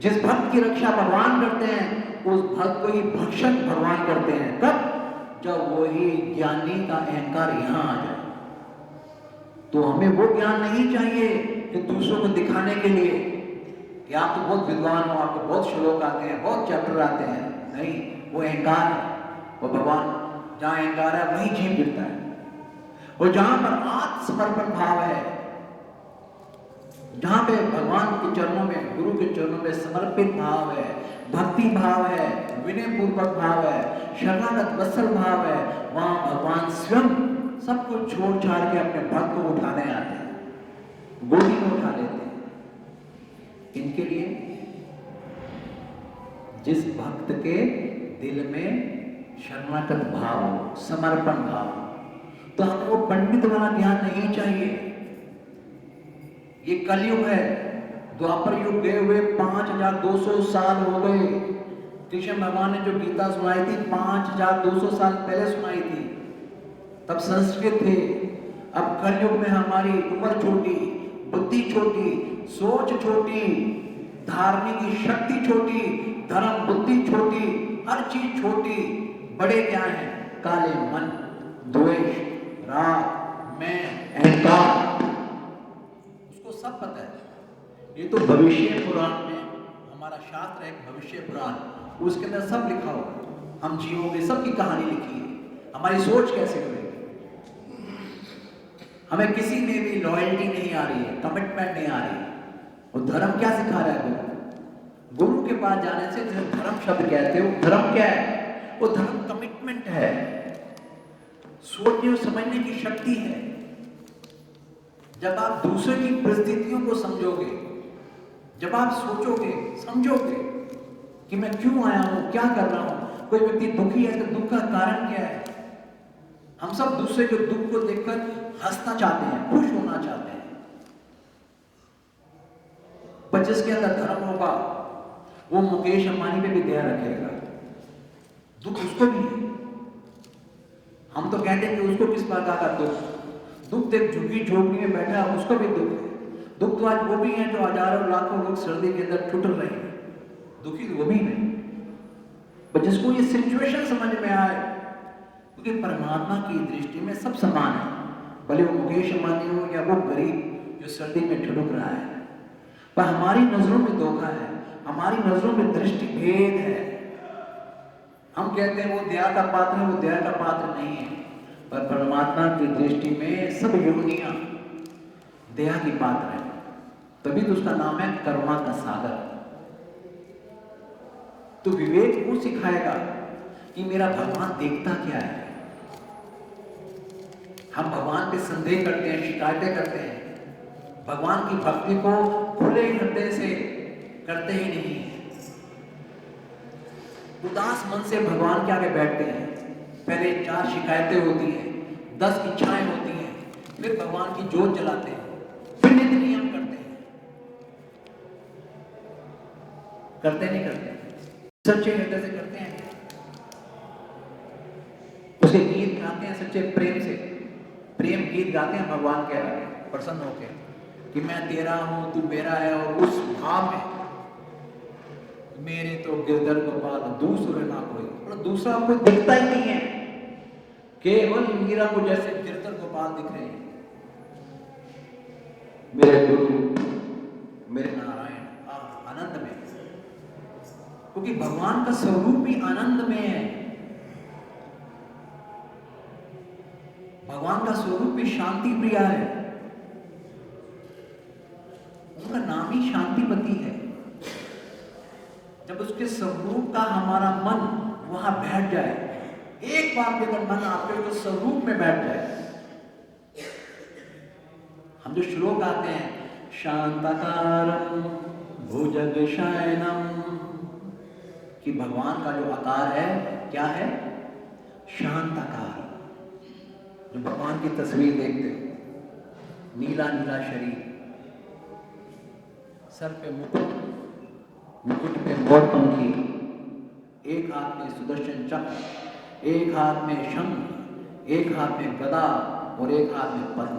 जिस भक्त की रक्षा भगवान करते हैं, उस भक्त को ही भक्षक भगवान करते हैं। कब? जब वही ज्ञानी का अहंकार यहां आ जाए। तो हमें वो ज्ञान नहीं चाहिए कि दूसरों को दिखाने के लिए कि आप तो बहुत विद्वान हो, आपको बहुत श्लोक आते हैं, बहुत चैप्टर आते हैं। नहीं, वो अहंकार है। वो भगवान जहां अहंकार है वहीं जीव गिरता है। और जहां पर आत्मसमर्पण भाव है, जहां पे भगवान के चरणों में, गुरु के चरणों में समर्पित भाव है, भक्ति भाव है, विनय पूर्वक भाव है, शरणागत वत्सल भाव है, वहां भगवान स्वयं सब कुछ छोड़ छाड़ के अपने भक्त को उठाने आते हैं, गोदी में उठा लेते हैं। इनके लिए जिस भक्त के दिल में शरणागत भाव, समर्पण भाव, तो हमको पंडित वाला ज्ञान नहीं चाहिए। ये कलयुग है, द्वापर युग गए हुए 5200 साल हो गए। कृष्ण भगवान ने जो गीता सुनाई थी 5200 साल पहले सुनाई थी, तब संस्कृत थे। अब कलयुग में हमारी उम्र छोटी, बुद्धि छोटी, सोच छोटी, धार्मिक शक्ति छोटी, धर्म बुद्धि छोटी, हर चीज छोटी। बड़े क्या हैं? काले मन, द्वेष, राग, मैं, अहंकार, उसको सब पता है। ये तो भविष्य पुराण में, हमारा शास्त्र है भविष्य पुराण, उसके अंदर सब लिखा होगा। हम जीवों की सबकी कहानी लिखी है। हमारी सोच कैसे बनेगी? हमें किसी में भी लॉयल्टी नहीं आ रही है, कमिटमेंट नहीं आ रही है। और धर्म क्या सिखा रहा है? गुरु के पास जाने से जो धर्म शब्द कहते हो, धर्म क्या है? वो धर्म कमिटमेंट है, सोचने और समझने की शक्ति है। जब आप दूसरे की परिस्थितियों को समझोगे, जब आप सोचोगे, समझोगे कि मैं क्यों आया हूं, क्या कर रहा हूं। कोई व्यक्ति दुखी है तो दुख का कारण क्या है? हम सब दूसरे के दुख को देखकर हंसना चाहते हैं, खुश होना चाहते हैं। पर जिसके अंदर धर्म होगा, वो मुकेश अंबानी पे भी दया रखेगा। दुख उसको भी है। हम तो कहते हैं कि उसको किस प्रकार का दुख? दुख देख झुग्गी झोपड़ी में बैठा है, उसको भी दुख है। दुख तो आज वो भी है जो हजारों लाखों लोग सर्दी के अंदर टूट रहे हैं, दुखी वो भी है। पर जिसको ये सिचुएशन समझ में आए, क्योंकि परमात्मा की दृष्टि में सब समान है, भले वो मुकेश अंबानी हो या वो गरीब जो सर्दी में ठुठुक रहा है। पर हमारी नजरों में धोखा है, हमारी नजरों में दृष्टि भेद है। हम कहते हैं वो दया का पात्र है, वो दया का पात्र नहीं है, पर परमात्मा की दृष्टि में सब योनियां दया की पात्र है। तभी तो उसका नाम है करुणा का सागर। तो विवेक वो सिखाएगा कि मेरा भगवान देखता क्या है। हम भगवान पे संदेह करते हैं, शिकायतें करते हैं, भगवान की भक्ति को खुले हृदय से करते ही नहीं है। उदास मन से भगवान के आगे बैठते हैं, पहले 4 शिकायतें होती हैं, 10 इच्छाएं होती हैं, फिर भगवान की जोत जलाते हैं, फिर नित्य नियम करते हैं। करते नहीं करते, सच्चे हृदय से करते हैं, उसके गीत गाते हैं सच्चे प्रेम से, प्रेम गीत गाते हैं भगवान के आगे प्रसन्न होकर कि मैं तेरा हूं, तू मेरा है। और उस भाव में मेरे तो गिरधर गोपाल दूसरे ना कोई, और दूसरा कोई दिखता ही नहीं है, केवल मीरा को जैसे गिरधर गोपाल दिख रहे हैं। मेरे गुरु, मेरे नारायण आनंद में, क्योंकि भगवान का स्वरूप ही आनंद में है। भगवान का स्वरूप भी शांति प्रिय है, उनका नाम ही शांतिपति है। जब उसके स्वरूप का हमारा मन वहां बैठ जाए, एक बार भी अगर मन आपके तो स्वरूप में बैठ जाए। हम जो श्लोक गाते हैं, शांताकारं भुजगशयनं, कि भगवान का जो आकार है क्या है? शांताकार। जो भगवान की तस्वीर देखते हो, नीला नीला शरीर, सर पे मुकुट, मुकुट पे मोर पंखी, एक हाथ में सुदर्शन चक्र, एक हाथ में शंख, एक हाथ में गदा और एक हाथ में पद्म,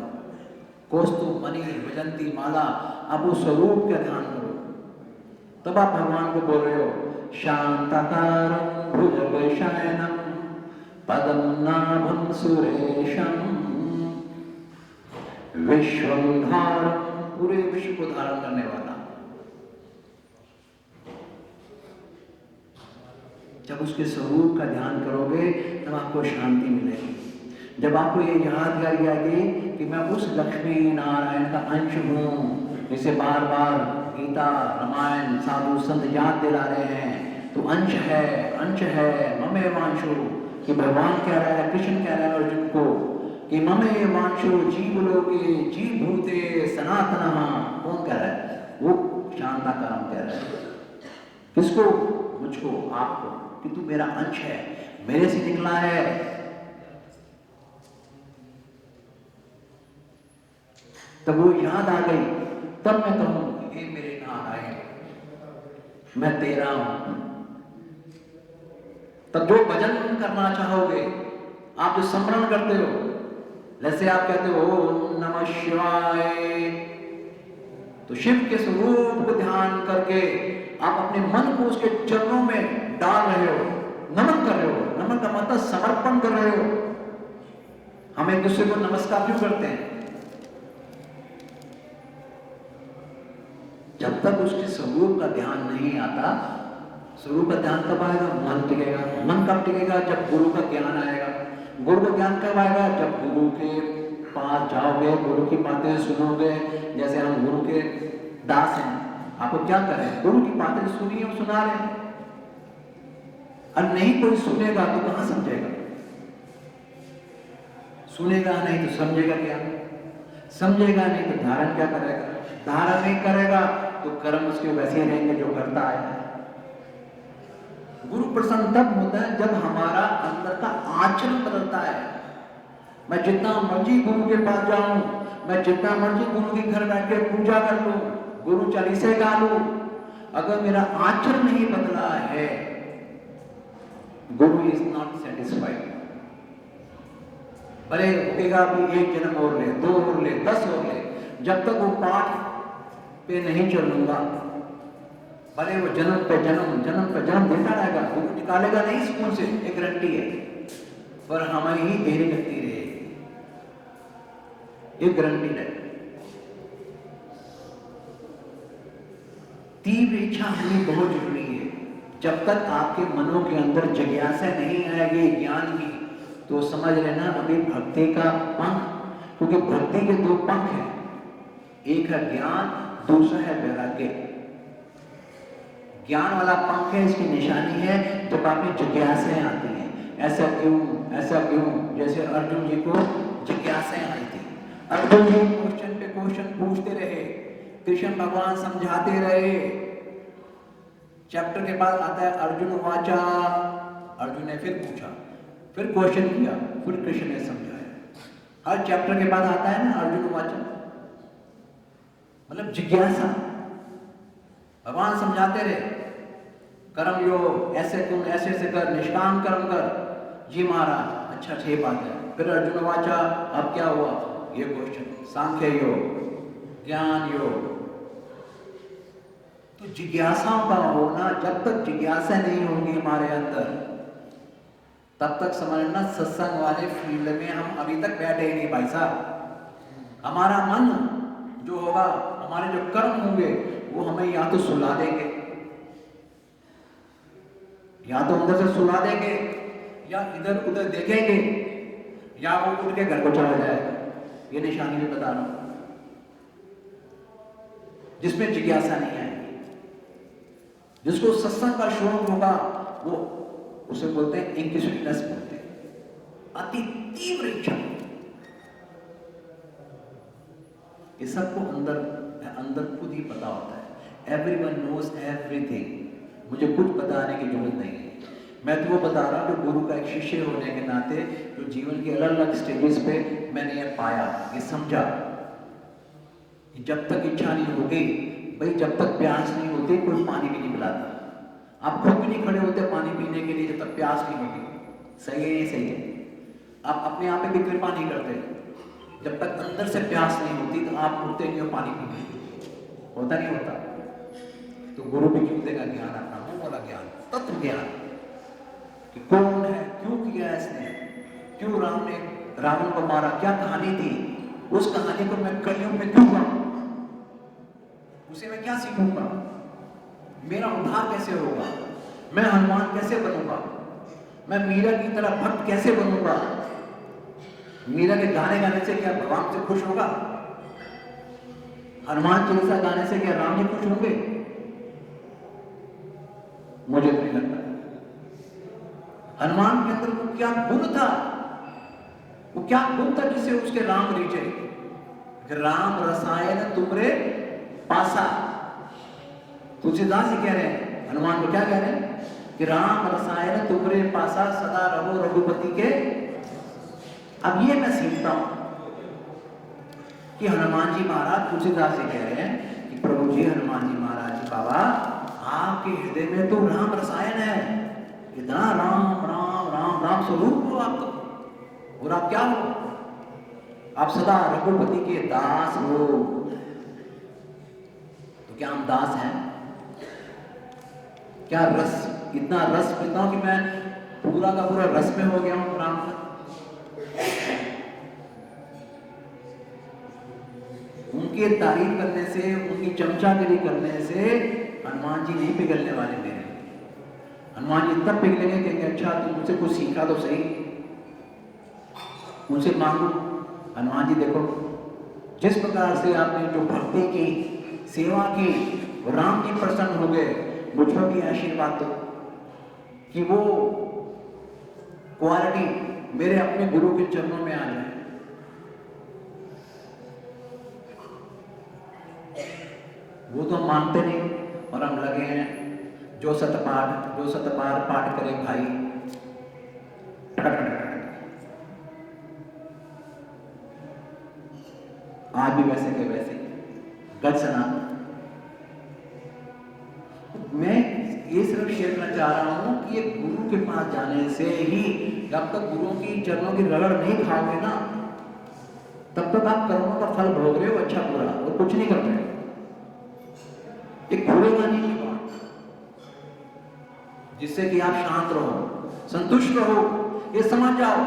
कौस्तुभ मणि वैजयंती माला। अब उस स्वरूप का ध्यान करो, तब आप भगवान को बोल रहे हो शांताकारं भुजगशयनं पदं नाभं सुरेशं विश्वंधारं, पूरे विश्व को धारण करने वाला। जब उसके स्वरूप का ध्यान करोगे तब आपको शांति मिलेगी। जब आपको ये याद आएगी कि मैं उस लक्ष्मी नारायण का अंश हूँ, जिसे बार बार गीता, रामायण, साधु संत याद दिला रहे हैं, तो अंश है ममेवांशु, कि भगवान कह रहा है, कृष्ण कह रहा है अर्जुन को कि ममेवांशु जीवलोके जीवभूते सनातनः। कौन कह रहा है? वो शांताकारं कह रहा है। किसको? मुझको, आपको, कि तू मेरा अंश है, मेरे से निकला है। तब वो याद आ गई, तब मैं कहूं हे मेरे नारायण, मैं तेरा हूं। तब जो भजन करना चाहोगे, आप जो स्मरण करते हो, जैसे आप कहते हो ओम नमः शिवाय, तो शिव के स्वरूप को ध्यान करके आप अपने मन को उसके चरणों में डाल रहे हो, नमन कर रहे हो। नमन का मतलब समर्पण कर रहे हो। हम एक दूसरे को नमस्कार क्यों करते हैं? जब तक उसके स्वरूप का ध्यान नहीं आता, स्वरूप का ध्यान कब आएगा? मन टिकेगा। मन कब टिकेगा? जब गुरु का ज्ञान आएगा। गुरु का ज्ञान कब आएगा? जब गुरु के पास जाओगे, गुरु की बातें सुनोगे। जैसे हम गुरु के दास हैं, आपको क्या करें? गुरु की बातें सुनिए और सुना रहे हैं। और नहीं कोई सुनेगा तो कहां समझेगा? सुनेगा नहीं तो समझेगा क्या? समझेगा नहीं तो धारण क्या करेगा? धारण नहीं करेगा तो कर्म उसके वैसे रहेंगे जो करता है। गुरु प्रसन्न तब होता है जब हमारा अंदर का आचरण बदलता है। मैं जितना मर्जी गुरु के पास जाऊं, मैं जितना मर्जी गुरु के घर बैठ के पूजा कर लूं, गुरु चालीसे गा लूं, अगर मेरा आचरण नहीं बदला है, गुरु इज नॉट सेटिस्फाइड। भले रुकेगा भी 1 जन्म और ले, 2 और ले, 10 और ले, जब तक वो पाठ पे नहीं चलूंगा, भले वो जन्म पे जन्म देता रहेगा, गुरु निकालेगा नहीं स्कूल से, एक गारंटी है, पर हमें ही देरी लगती रहेगी, एक गारंटी है। तीव्र इच्छा होनी बहुत जरूरी है। जब तक आपके मनों के अंदर जिज्ञासा नहीं आएगी ज्ञान की, तो समझ लेना अभी भक्ति का पंख, क्योंकि भक्ति के दो पंख हैं, एक है ज्ञान, दूसरा है वैराग्य। ज्ञान वाला पंख है, इसकी निशानी है जब आप में जिज्ञासाएं आती हैं, ऐसा क्यों ऐसा क्यों, जैसे अर्जुन जी को जिज्ञासाएं आई थी। अर्जुन जी क्वेश्चन पे क्वेश्चन पूछते रहे, कृष्ण भगवान समझाते रहे। चैप्टर के बाद आता है अर्जुन वाचा, अर्जुन ने फिर पूछा, फिर क्वेश्चन किया, फिर कृष्ण ने समझाया। हर चैप्टर के बाद आता है ना अर्जुन वाचा, मतलब जिज्ञासा। भगवान समझाते रहे, कर्म योग ऐसे तुम ऐसे से कर, निष्काम कर्म कर। जी महाराज, अच्छा छह बात है। फिर अर्जुन वाचा, अब क्या हुआ, ये क्वेश्चन, सांख्य योग, ज्ञान योग। तो जिज्ञासाओं का होना, जब तक जिज्ञासा नहीं होगी हमारे अंदर, तब तक समझना सत्संग वाले फील्ड में हम अभी तक बैठे ही नहीं भाई साहब। हमारा मन जो होगा, हमारे जो कर्म होंगे, वो हमें या तो सुला देंगे, या तो अंदर से सुला देंगे, या इधर उधर देखेंगे, या वो उठ के घर को चला जाएगा। ये निशानी भी बता रहा हूं, जिसमें जिज्ञासा नहीं आएगी। जिसको सत्संग का शौक होगा, वो उसे बोलते हैं इंक्विजिटिवनेस बोलते हैं, अति तीव्र इच्छा। ये सबको अंदर खुद ही पता होता है। Everyone knows everything. मुझे कुछ बताने की जरूरत नहीं है। मैं तो वो बता रहा हूं, जो गुरु का एक शिष्य होने के नाते, जो जीवन के अलग अलग स्टेजेस पे मैंने ये पाया, ये समझा कि जब तक इच्छा नहीं होगी भाई, जब तक प्यास नहीं होती कोई पानी भी नहीं पिलाता। आप खुद भी नहीं खड़े होते पानी पीने के लिए जब तक प्यास नहीं होगी। सही है, ये सही है। आप अपने आप पे भी कृपा नहीं करते। जब तक अंदर से प्यास नहीं होती तो आप उठते नहीं हो पानी पीने, होता नहीं होता। तो गुरु भी क्यों देगा ज्ञान, अपना मुंह वाला ज्ञान, तत्व ज्ञान, कि कौन है, क्यों किया इसने, क्यों राम ने रावण को मारा, क्या कहानी थी, उस कहानी को मैं कलयुग में क्यों गाऊं, उसे मैं क्या सीखूंगा, मेरा उद्धार कैसे होगा, मैं हनुमान कैसे बनूंगा, मैं मीरा की तरह भक्त कैसे बनूंगा। मीरा के गाने गाने से क्या भगवान से खुश होगा? हनुमान चालीसा गाने से क्या राम जी खुश होंगे? मुझे नहीं लगता। हनुमान के अंदर वो क्या गुण था, वो क्या गुण था जिससे उसके राम रीचे। राम रसायन तुमरे पासा, तुलसीदास जी कह रहे हैं हनुमान को, क्या कह रहे हैं कि राम रसायन तुमरे पासा, सदा रहो रघुपति के। अब ये मैं सीखता हूं कि हनुमान जी महाराज, तुलसीदास जी कह रहे हैं कि प्रभु जी, हनुमान जी महाराज जी, बाबा आपके हृदय में तो राम रसायन है, इतना राम राम राम राम स्वरूप हो आप तो, और आप क्या हो, आप सदा रघुपति के दास हो। तो क्या हम दास हैं? क्या रस, इतना रस पीता हूं कि मैं पूरा का पूरा रस में हो गया हूं राम का। उनकी तारीफ करने से, उनकी चमचागिरी करने से हनुमान जी नहीं पिघलने वाले मेरे। हनुमान जी तब पिघलेंगे कि अच्छा तुम मुझसे कुछ सीखा तो सही, उनसे मांगो। हनुमान जी देखो, जिस प्रकार से आपने जो भक्ति की, सेवा की, राम जी प्रसन्न हो गए। मुझ पर भी आशीर्वाद दो कि वो क्वालिटी मेरे अपने गुरु के चरणों में आ जाए। वो तो मानते नहीं, और हम लगे हैं जो सतपाठ पाठ करे भाई, आज भी वैसे के वैसे गज सना। मैं ये सिर्फ शेयर करना चाह रहा हूं कि ये गुरु के पास जाने से ही, जब तक गुरुओं की चरणों की रगड़ नहीं खाओगे ना, तब तक आप कर्मों का फल भोग रहे हो, अच्छा बुरा, और कुछ नहीं कर रहे। एक घूरेगा नहीं की बात, जिससे कि आप शांत रहो, संतुष्ट रहो, ये समझ जाओ।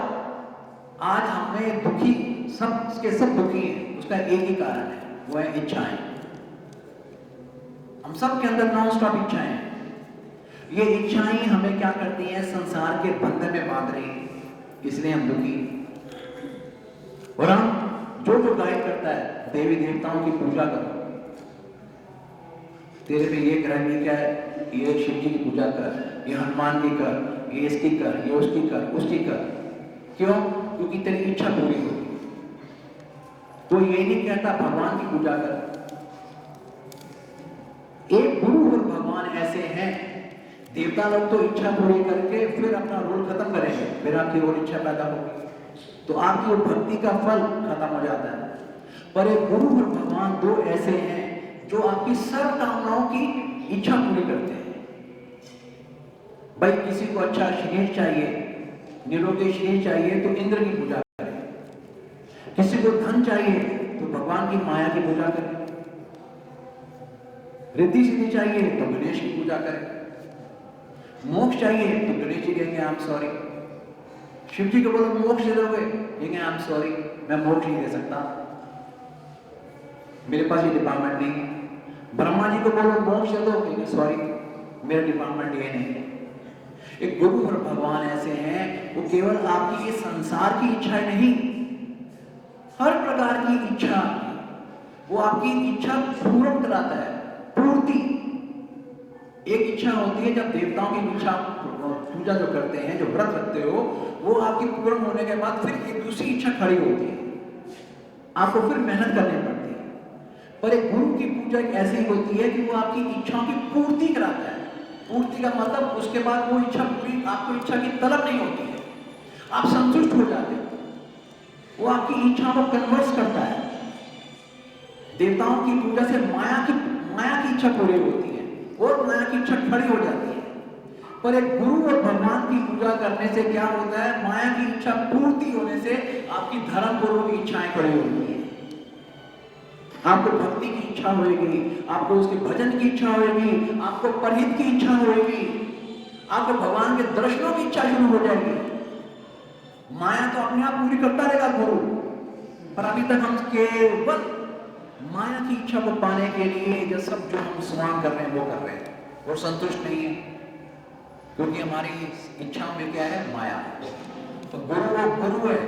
आज हमें दुखी, सब दुखी हैं, उसका एक ही कारण है, वो है इच्छाएं। हम हम सब के अंदर नॉन स्टॉप इच्छाएं हैं। ये इच्छाएं हमें क्या करती हैं? संसार के बंधन में बांध रही हैं, इसलिए हम दुखी। और हम जो गाइड करता है, देवी देवताओं की पूजा करो, तेरे पे ये ग्रह नहीं क्या है, ये शिव जी की पूजा कर, ये हनुमान की कर, ये इसकी कर, ये उसकी कर, उसकी कर। क्यों? क्योंकि तेरी इच्छा पूरी होगी। तो ये नहीं कहता भगवान की पूजा कर। एक गुरु और भगवान ऐसे हैं, देवता लोग तो इच्छा पूरी करके फिर अपना रोल खत्म करेंगे, फिर आपकी और इच्छा पैदा होगी तो आपकी वो भक्ति का फल खत्म हो जाता है। पर एक गुरु और भगवान दो ऐसे हैं जो आपकी सर्व कामनाओं की इच्छा पूरी करते हैं। भाई किसी को अच्छा शरीर चाहिए, निरोगी शरीर चाहिए तो इंद्र की पूजा करें, किसी को धन चाहिए तो भगवान की माया की पूजा करें, रिद्धि सिद्धि चाहिए तो गणेश की पूजा करें, मोक्ष चाहिए तो गणेश जी कहेंगे आई एम सॉरी, शिव जी को बोलो मोक्ष दे दोगे, कहेंगे आई एम सॉरी मैं मोक्ष नहीं दे सकता, मेरे पास ये डिपार्टमेंट नहीं है। ब्रह्मा जी को बोलो मोक्ष दे दो, कहेंगे सॉरी मेरा डिपार्टमेंट ये नहीं है। एक गुरु और भगवान ऐसे हैं, वो केवल आपकी ये संसार की इच्छाएं नहीं, हर प्रकार की इच्छा, वो आपकी इच्छा पूर्ण कराता है, पूर्ति। एक इच्छा होती है जब देवताओं की इच्छा पूजा जो करते हैं, जो व्रत रखते हो, वो आपकी पूर्ण होने के बाद फिर एक दूसरी इच्छा खड़ी होती है, आपको फिर मेहनत करनी पड़ती है। पर एक गुरु की पूजा एक ऐसी होती है कि वो आपकी इच्छाओं की पूर्ति कराता है। पूर्ति का मतलब उसके बाद वो इच्छा पूरी, आपको इच्छा की तलब नहीं होती है, आप संतुष्ट हो जाते हो, वो आपकी इच्छाओं को कन्वर्स करता है। देवताओं की पूजा से माया की इच्छा पूरी होती है और माया की इच्छा खड़ी हो जाती है। पर एक गुरु और भगवान की पूजा करने से क्या होता है? माया की इच्छा पूर्ति होने से आपकी धर्म पूर्व की इच्छाएं खड़ी होती है, आपको भक्ति की इच्छा होगी, आपको उसके भजन की इच्छा होगी, आपको परहित की इच्छा होगी, आपको भगवान के दर्शनों की इच्छा शुरू हो जाएगी। माया तो अपने आप पूरी करता रहेगा गुरु, पर अभी तक हम केवल माया की इच्छा को पाने के लिए जो हम स्वांग कर रहे हैं वो कर रहे हैं और संतुष्ट नहीं है, क्योंकि हमारी इच्छाओं में क्या है? माया। तो गुरु वो गुरु है,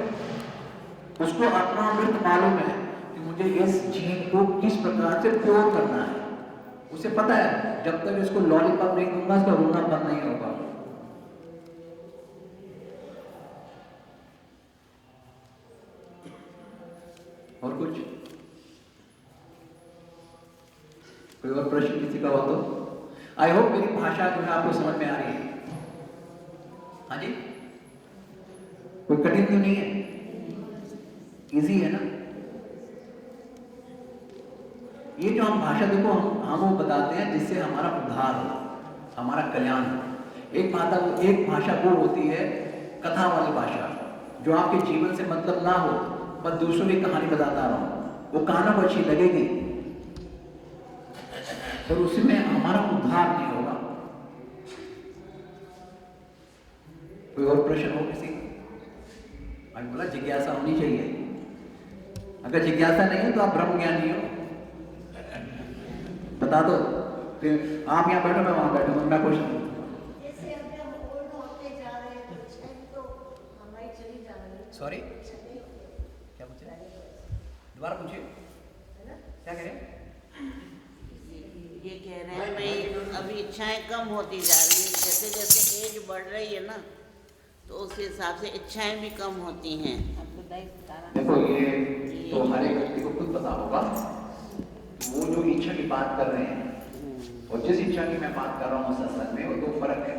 उसको अपना अमृत मालूम है कि मुझे इस जीव को किस प्रकार से प्योर करना है। उसे पता है जब तक इसको लॉलीपॉप नहीं दूंगा इसका रोना बंद नहीं होगा। और कुछ कोई और प्रश्न किसी का हो तो? आई होप मेरी भाषा जो है आपको समझ में आ रही है। हाँ जी, कोई कठिन तो नहीं है, इजी है ना? ये जो हम भाषा देखो हम वो बताते हैं जिससे हमारा उद्धार हो, हमारा कल्याण हो। एक भाषा वो होती है कथा वाली भाषा, जो आपके जीवन से मतलब ना हो, पर दूसरों की कहानी बताता रहो, वो कानों को अच्छी लगेगी पर उसमें हमारा उद्धार नहीं होगा। कोई और प्रश्न हो किसी? मैं बोला जिज्ञासा होनी चाहिए, अगर जिज्ञासा नहीं है तो आप ब्रह्म ज्ञानी हो। बता दो, फिर आप यहाँ बैठो मैं वहां बैठूंगा, मैं कुछ नहीं। सॉरी क्या पूछे? दोबारा पूछिए, क्या कह रहे हैं? ये कह रहे हैं भाई अभी इच्छाएं कम होती जा रही है, जैसे जैसे एज बढ़ रही है ना तो उस हिसाब से इच्छाएं भी कम होती हैं। देखो ये तो हमारे व्यक्ति को खुद पता होगा, वो जो इच्छा की बात कर रहे हैं और जिस इच्छा की मैं बात कर रहा हूँ सत्संग में, वो दो फर्क है।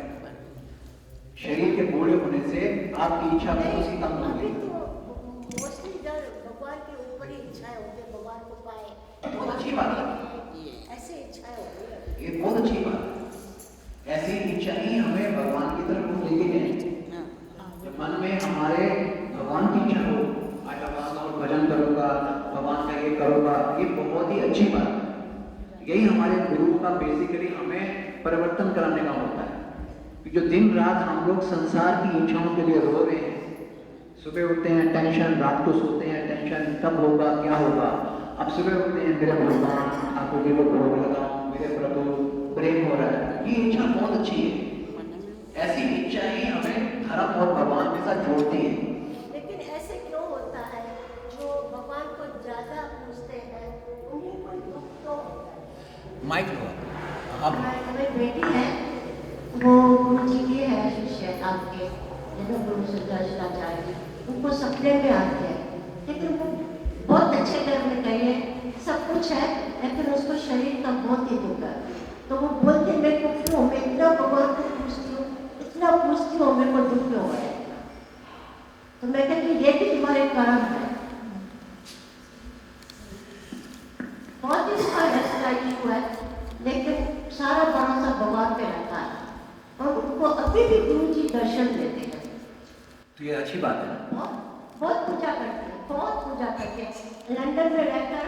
शरीर के बूढ़े होने से आपकी इच्छा में उसी कम होगी। भगवान के ऊपर ही इच्छाएं होती है, भगवान को पाए, बहुत अच्छी बात है, ऐसे इच्छाएं होती है, ये बहुत अच्छी बात है। ऐसी इच्छा ही हमें भगवान की तरफ लेके जाए। जब मन में हमारे भगवान की इच्छा हो, आज भगवान का भजन करूंगा, भगवान का ये करूंगा, ये बहुत ही अच्छी बात है। यही हमारे गुरु का बेसिकली हमें परिवर्तन कराने का होता है। जो दिन रात हम लोग संसार की इच्छाओं के लिए रो रहे हैं, सुबह उठते हैं टेंशन, रात को सोते हैं टेंशन, कब होगा क्या होगा। अब सुबह उठते हैं मेरे भगवान आपको ये लोग भोग लगाओ, मेरे प्रभु प्रेम हो रहा है, ये इच्छा बहुत अच्छी है। ऐसी इच्छाएं हमें धर्म और भगवान के साथ जोड़ती है। लेकिन ऐसे क्यों होता है? जो भगवान को ज्यादा पूजते हैं उन्हें कोई दुख तो होता है। माइक लो अब। हमारी बेटी है, वो गुरु जी की है शिष्य आपके, जैसे गुरु सुदर्शनाचार्य जी, उनको सपने में आते हैं, लेकिन वो बहुत अच्छे घर में गए हैं, सब कुछ है, लेकिन उसको शरीर का बहुत ही दुख है। तो वो बोलते मेरे को क्यों, मैं इतना भगवान को पूछती हूँ, इतना पूछती हूँ, मेरे को दुख क्यों है? तो मैं कहती हूँ ये भी तुम्हारे कारण है। बहुत ही उसका रचना इशू है, लेकिन सारा भरोसा भगवान पे रखा है और उनको अभी भी गुरु जी दर्शन देते हैं। तो ये अच्छी बात है ना। बहुत बहुत पूजा करते हैं, बहुत पूजा करते हैं। लंदन में रहकर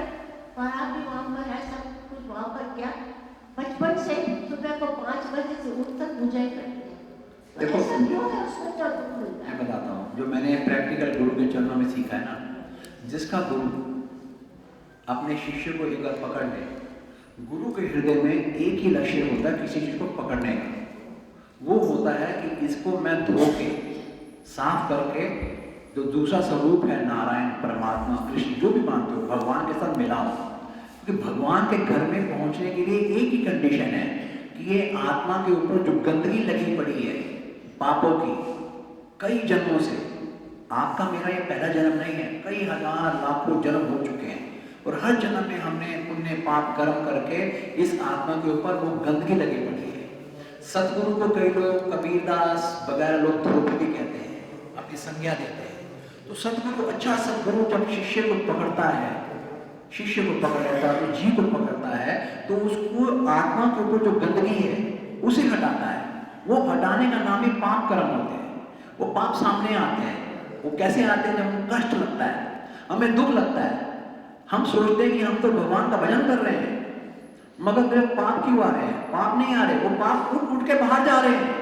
पढ़ा भी वहाँ पर है, सब कुछ वहाँ पर किया। बचपन से सुबह को 5 बजे से उठकर पूजा ही करते हैं। तो देखो, ऐसा क्यों है? उसमें क्या दुख मिलता मैं है? बताता हूँ, जो मैंने प्रैक्टिकल गुरु के चरणों में सीखा है ना, जिसका गुरु अपने शिष्य को एक बार पकड़ ले, गुरु के हृदय में एक ही लक्ष्य होता है किसी चीज को पकड़ने का। वो होता है कि इसको मैं धो के साफ करके जो दूसरा स्वरूप है नारायण, परमात्मा, कृष्ण, जो भी मानते हो, भगवान के साथ मिलाओ। क्योंकि भगवान के घर में पहुंचने के लिए एक ही कंडीशन है कि ये आत्मा के ऊपर जो गंदगी लगी पड़ी है पापों की, कई जन्मों से, आपका मेरा ये पहला जन्म नहीं है, कई हजार लाखों जन्म हो चुके हैं, और हर जन्म में हमने पुण्य पाप कर्म करके इस आत्मा के ऊपर वो गंदगी लगी पड़ी है। सतगुरु को कई लोग कबीरदास वगैरह लोग धोबी भी कहते हैं, अपनी संज्ञा देते हैं। तो सतगुरु, अच्छा सतगुरु जब शिष्य को पकड़ता है, शिष्य को पकड़ लेता है, तो जी को पकड़ता है, तो उसको आत्मा के ऊपर जो गंदगी है उसे हटाता है। वो हटाने का नाम ही पाप कर्म होते हैं। वो पाप सामने आते हैं। वो कैसे आते हैं? जब हमें कष्ट लगता है, हमें दुख लगता है, हम सोचते हैं कि हम तो भगवान का भजन कर रहे हैं, मगर मेरे पाप क्यों आ रहे हैं? पाप नहीं आ रहे, वो पाप उठ उठ के बाहर जा रहे हैं।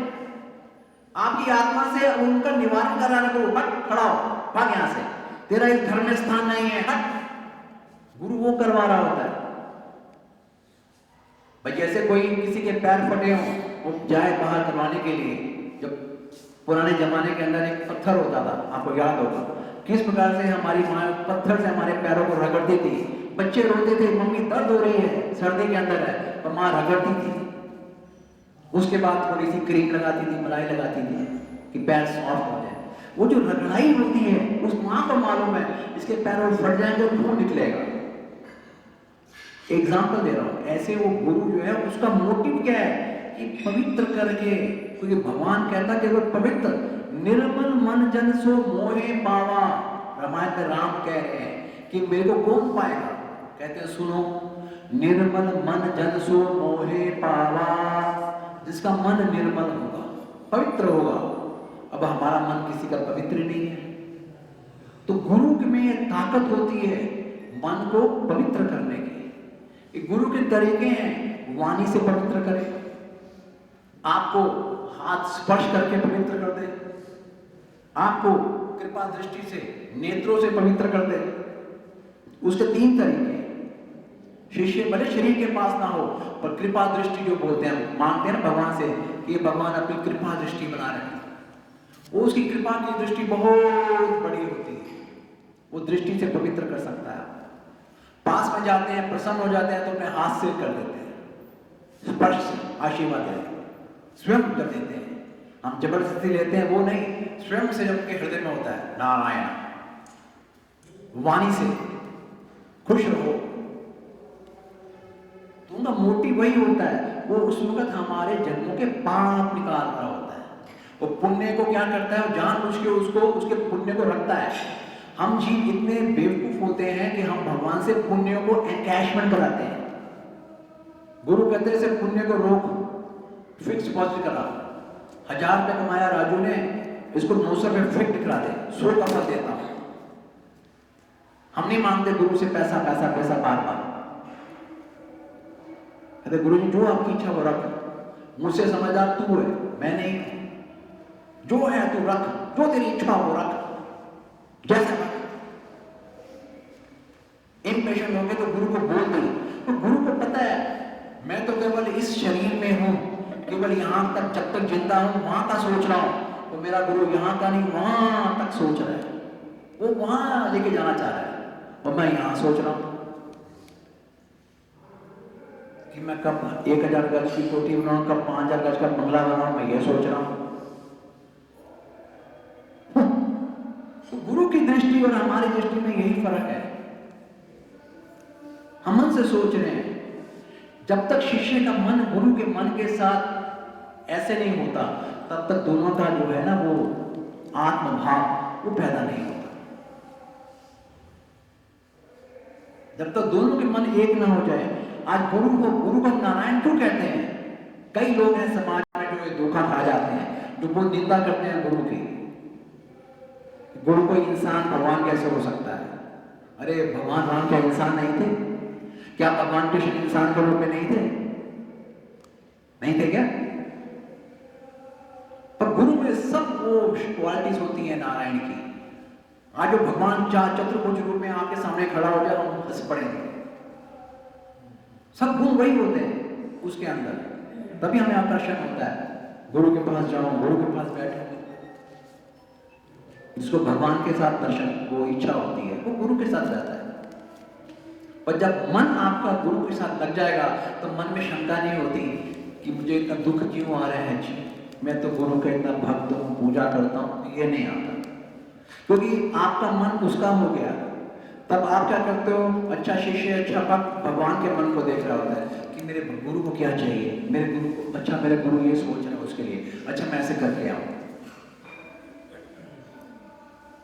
आपकी आत्मा से उनका निवारण कराने को, हट, खड़ा हो, भाग यहां से, तेरा इस घर में स्थान नहीं है, हट। गुरु वो करवा रहा होता है भाई। जैसे कोई किसी के पैर फटे हो, वो जाए बाहर करवाने के लिए। जब पुराने जमाने के अंदर एक पत्थर होता था, आपको याद होगा किस प्रकार से हमारी माँ पत्थर से हमारे पैरों को रगड़ती थी। बच्चे रोते थे, मम्मी दर्द हो रही है, सर्दी के अंदर है, तो माँ रगड़ती थी। उसके बाद थोड़ी सी क्रीम लगाती थी, मलाई लगाती थी कि पैर सॉफ्ट हो जाए। वो जो रगड़ाई होती है, उस माँ को मालूम है इसके पैरों फट जाएंगे, खून निकलेगा। एग्जाम्पल दे रहा हूं। ऐसे वो गुरु जो है उसका मोटिव क्या है कि पवित्र करके, क्योंकि भगवान कहता है कि वो पवित्र, निर्मल मन जन सो मोहे पावा। रामायण में राम कह रहे हैं कि मेरे को कौन पाएगा? कहते हैं सुनो, निर्मल मन जन सो मोहे पावा, जिसका मन निर्मल होगा, पवित्र होगा। अब हमारा मन किसी का पवित्र नहीं है, तो गुरु में ताकत होती है मन को पवित्र करने की। गुरु के तरीके हैं, वाणी से पवित्र करे, आपको हाथ स्पर्श करके पवित्र कर दे, आपको कृपा दृष्टि से, नेत्रों से पवित्र कर दे। उसके 3 तरीके हैं। शिष्य भले शरीर के पास ना हो, पर कृपा दृष्टि जो बोलते हैं, मांगते हैं ना भगवान से कि भगवान अपनी कृपा दृष्टि बना रहे हैं, वो उसकी कृपा की दृष्टि बहुत बड़ी होती है, वो दृष्टि से पवित्र कर सकता है। पास में जाते हैं, प्रसन्न हो जाते हैं, तो अपने हाथ से कर देते हैं, स्पर्श से आशीर्वाद देते हैं, स्वयं कर देते हैं। हम जबरदस्ती लेते हैं, वो नहीं, स्वयं से जब के हृदय में होता है नारायण, वाणी से खुश रहो, तो उनका मोटिव वही होता है। वो उस वक्त हमारे जन्मों के पाप निकाल रहा होता है। वो पुण्य को क्या करता है, जानबूझ के उसको, उसके पुण्य को रखता है। हम जीव इतने बेवकूफ होते हैं कि हम भगवान से पुण्यों को एनकैशमेंट कराते हैं। गुरु कहते हैं पुण्य को रोक, फिक्स डिपॉजिट करा। 1000 रुपये कमाया राजू ने, इसको 900 रुपये फिक्स करा दे, 100 का फल देता हूं। हम नहीं मांगते गुरु से पैसा पैसा पैसा बार बार। कहते गुरु जी जो आपकी इच्छा वो रख, मुझसे समझदार तू है, मैं नहीं। जो है तू रख, जो तेरी इच्छा वो रख, जैसा रख। इम्पेशेंट हो गए तो गुरु को बोल दी, तो गुरु को पता है मैं तो केवल इस शरीर में हूँ, केवल यहाँ तक, जब तक जिंदा हूँ वहां का सोच रहा हूँ। तो मेरा गुरु यहाँ का नहीं, वहां तक सोच रहा है, वो वहां लेके जाना चाह रहा है, और मैं यहाँ सोच रहा हूँ कि मैं कब 1000 गज की कोठी बनाऊं, कब 5000 गज का बंगला बनाऊं, मैं ये सोच रहा हूं। तो गुरु की दृष्टि और हमारी दृष्टि में यही फर्क है। हम मन से सोच रहे हैं। जब तक शिष्य का मन गुरु के मन के साथ ऐसे नहीं होता, तब तक दोनों का जो है ना वो आत्मभाव वो पैदा नहीं होता। जब तक दोनों के मन एक ना हो जाए। आज गुरु को नारायण क्यों कहते हैं? कई लोग हैं समाज में जो धोखा खा जाते हैं, जो बहुत निंदा करते हैं गुरु की। गुरु कोई इंसान, भगवान कैसे हो सकता है? अरे भगवान राम क्या इंसान नहीं थे? क्या भगवान कृष्ण इंसान के रूप में नहीं थे? नहीं थे क्या? पर गुरु में सब वो क्वालिटीज होती है नारायण की। आज जो भगवान चतुर्भुज रूप में आपके सामने खड़ा हो जाए, हम हंस पड़ेंगे। सब गुण वही होते हैं उसके अंदर, तभी हमें आकर्षण होता है। गुरु के पास जाऊं, गुरु के पास बैठूं, जिसको भगवान के साथ दर्शन वो इच्छा होती है, वो गुरु के साथ रहता है। पर जब मन आपका गुरु के साथ लग जाएगा, तो मन में शंका नहीं होती कि मुझे इतना दुख क्यों आ रहा है, मैं तो गुरु का इतना भक्त हूं, पूजा करता हूं, ये नहीं आता। क्योंकि आपका मन उसका हो गया। तब आप क्या करते हो? अच्छा शिष्य, अच्छा भक्त भगवान के मन को देख रहा होता है कि मेरे गुरु को क्या चाहिए, मेरे गुरु को, अच्छा मेरे गुरु ये सोच रहा है उसके लिए, अच्छा मैं ऐसे करके आऊं।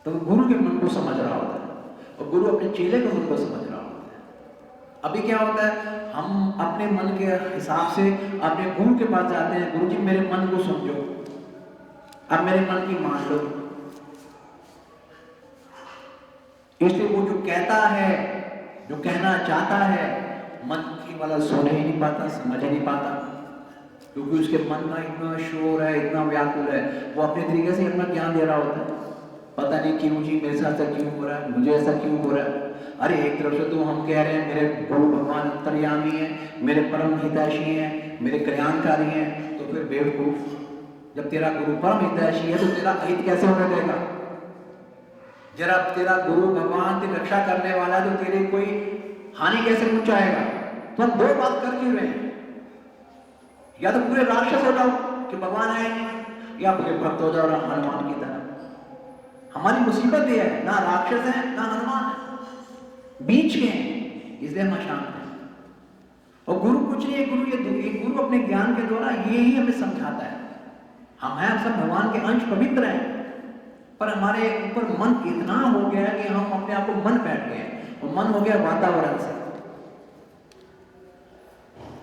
तो गुरु के मन को समझ रहा होता है, और गुरु अपने चेले के मन को समझ रहा होता है। अभी क्या होता है, हम अपने मन के हिसाब से अपने गुरु के पास जाते हैं, गुरु जी मेरे मन को समझो, अब मेरे मन की मान लो। इसलिए वो जो कहता है, जो कहना चाहता है, मन की वाला सुन ही नहीं पाता, समझ ही नहीं पाता, क्योंकि उसके मन का इतना शोर है, इतना व्याकुल है। वो अपने तरीके से अपना ज्ञान दे रहा होता है, पता नहीं क्यों जी मेरे साथ ऐसा क्यों हो रहा है, मुझे ऐसा क्यों हो रहा है। अरे एक तरफ से तो हम कह रहे हैं मेरे गुरु भगवान अंतर्यामी है, मेरे परम हितैषी हैं, मेरे कल्याणकारी हैं, तो फिर बेवकूफ, जब तेरा गुरु परम हितैषी है तो तेरा अहित कैसे होने देगा? जरा तेरा गुरु भगवान की रक्षा करने वाला, तो तेरे कोई हानि कैसे पहुंचाएगा? तो हम दो बात कर क्यों रहे हैं? या तो पूरे राक्षस हो जाओ कि भगवान आए, या पूरे भक्त हो जाओ हनुमान की तरह। हमारी मुसीबत ये है, ना राक्षस है ना हनुमान है, बीच के हैं, इसलिए हम अशांत हैं। और गुरु कुछ नहीं है, गुरु अपने ज्ञान के द्वारा ये ही हमें समझाता है। हम हैं सब भगवान के अंश, पवित्र हैं, पर हमारे ऊपर मन इतना हो गया है कि हम अपने आप को मन बैठ गए, और मन हो गया वातावरण से,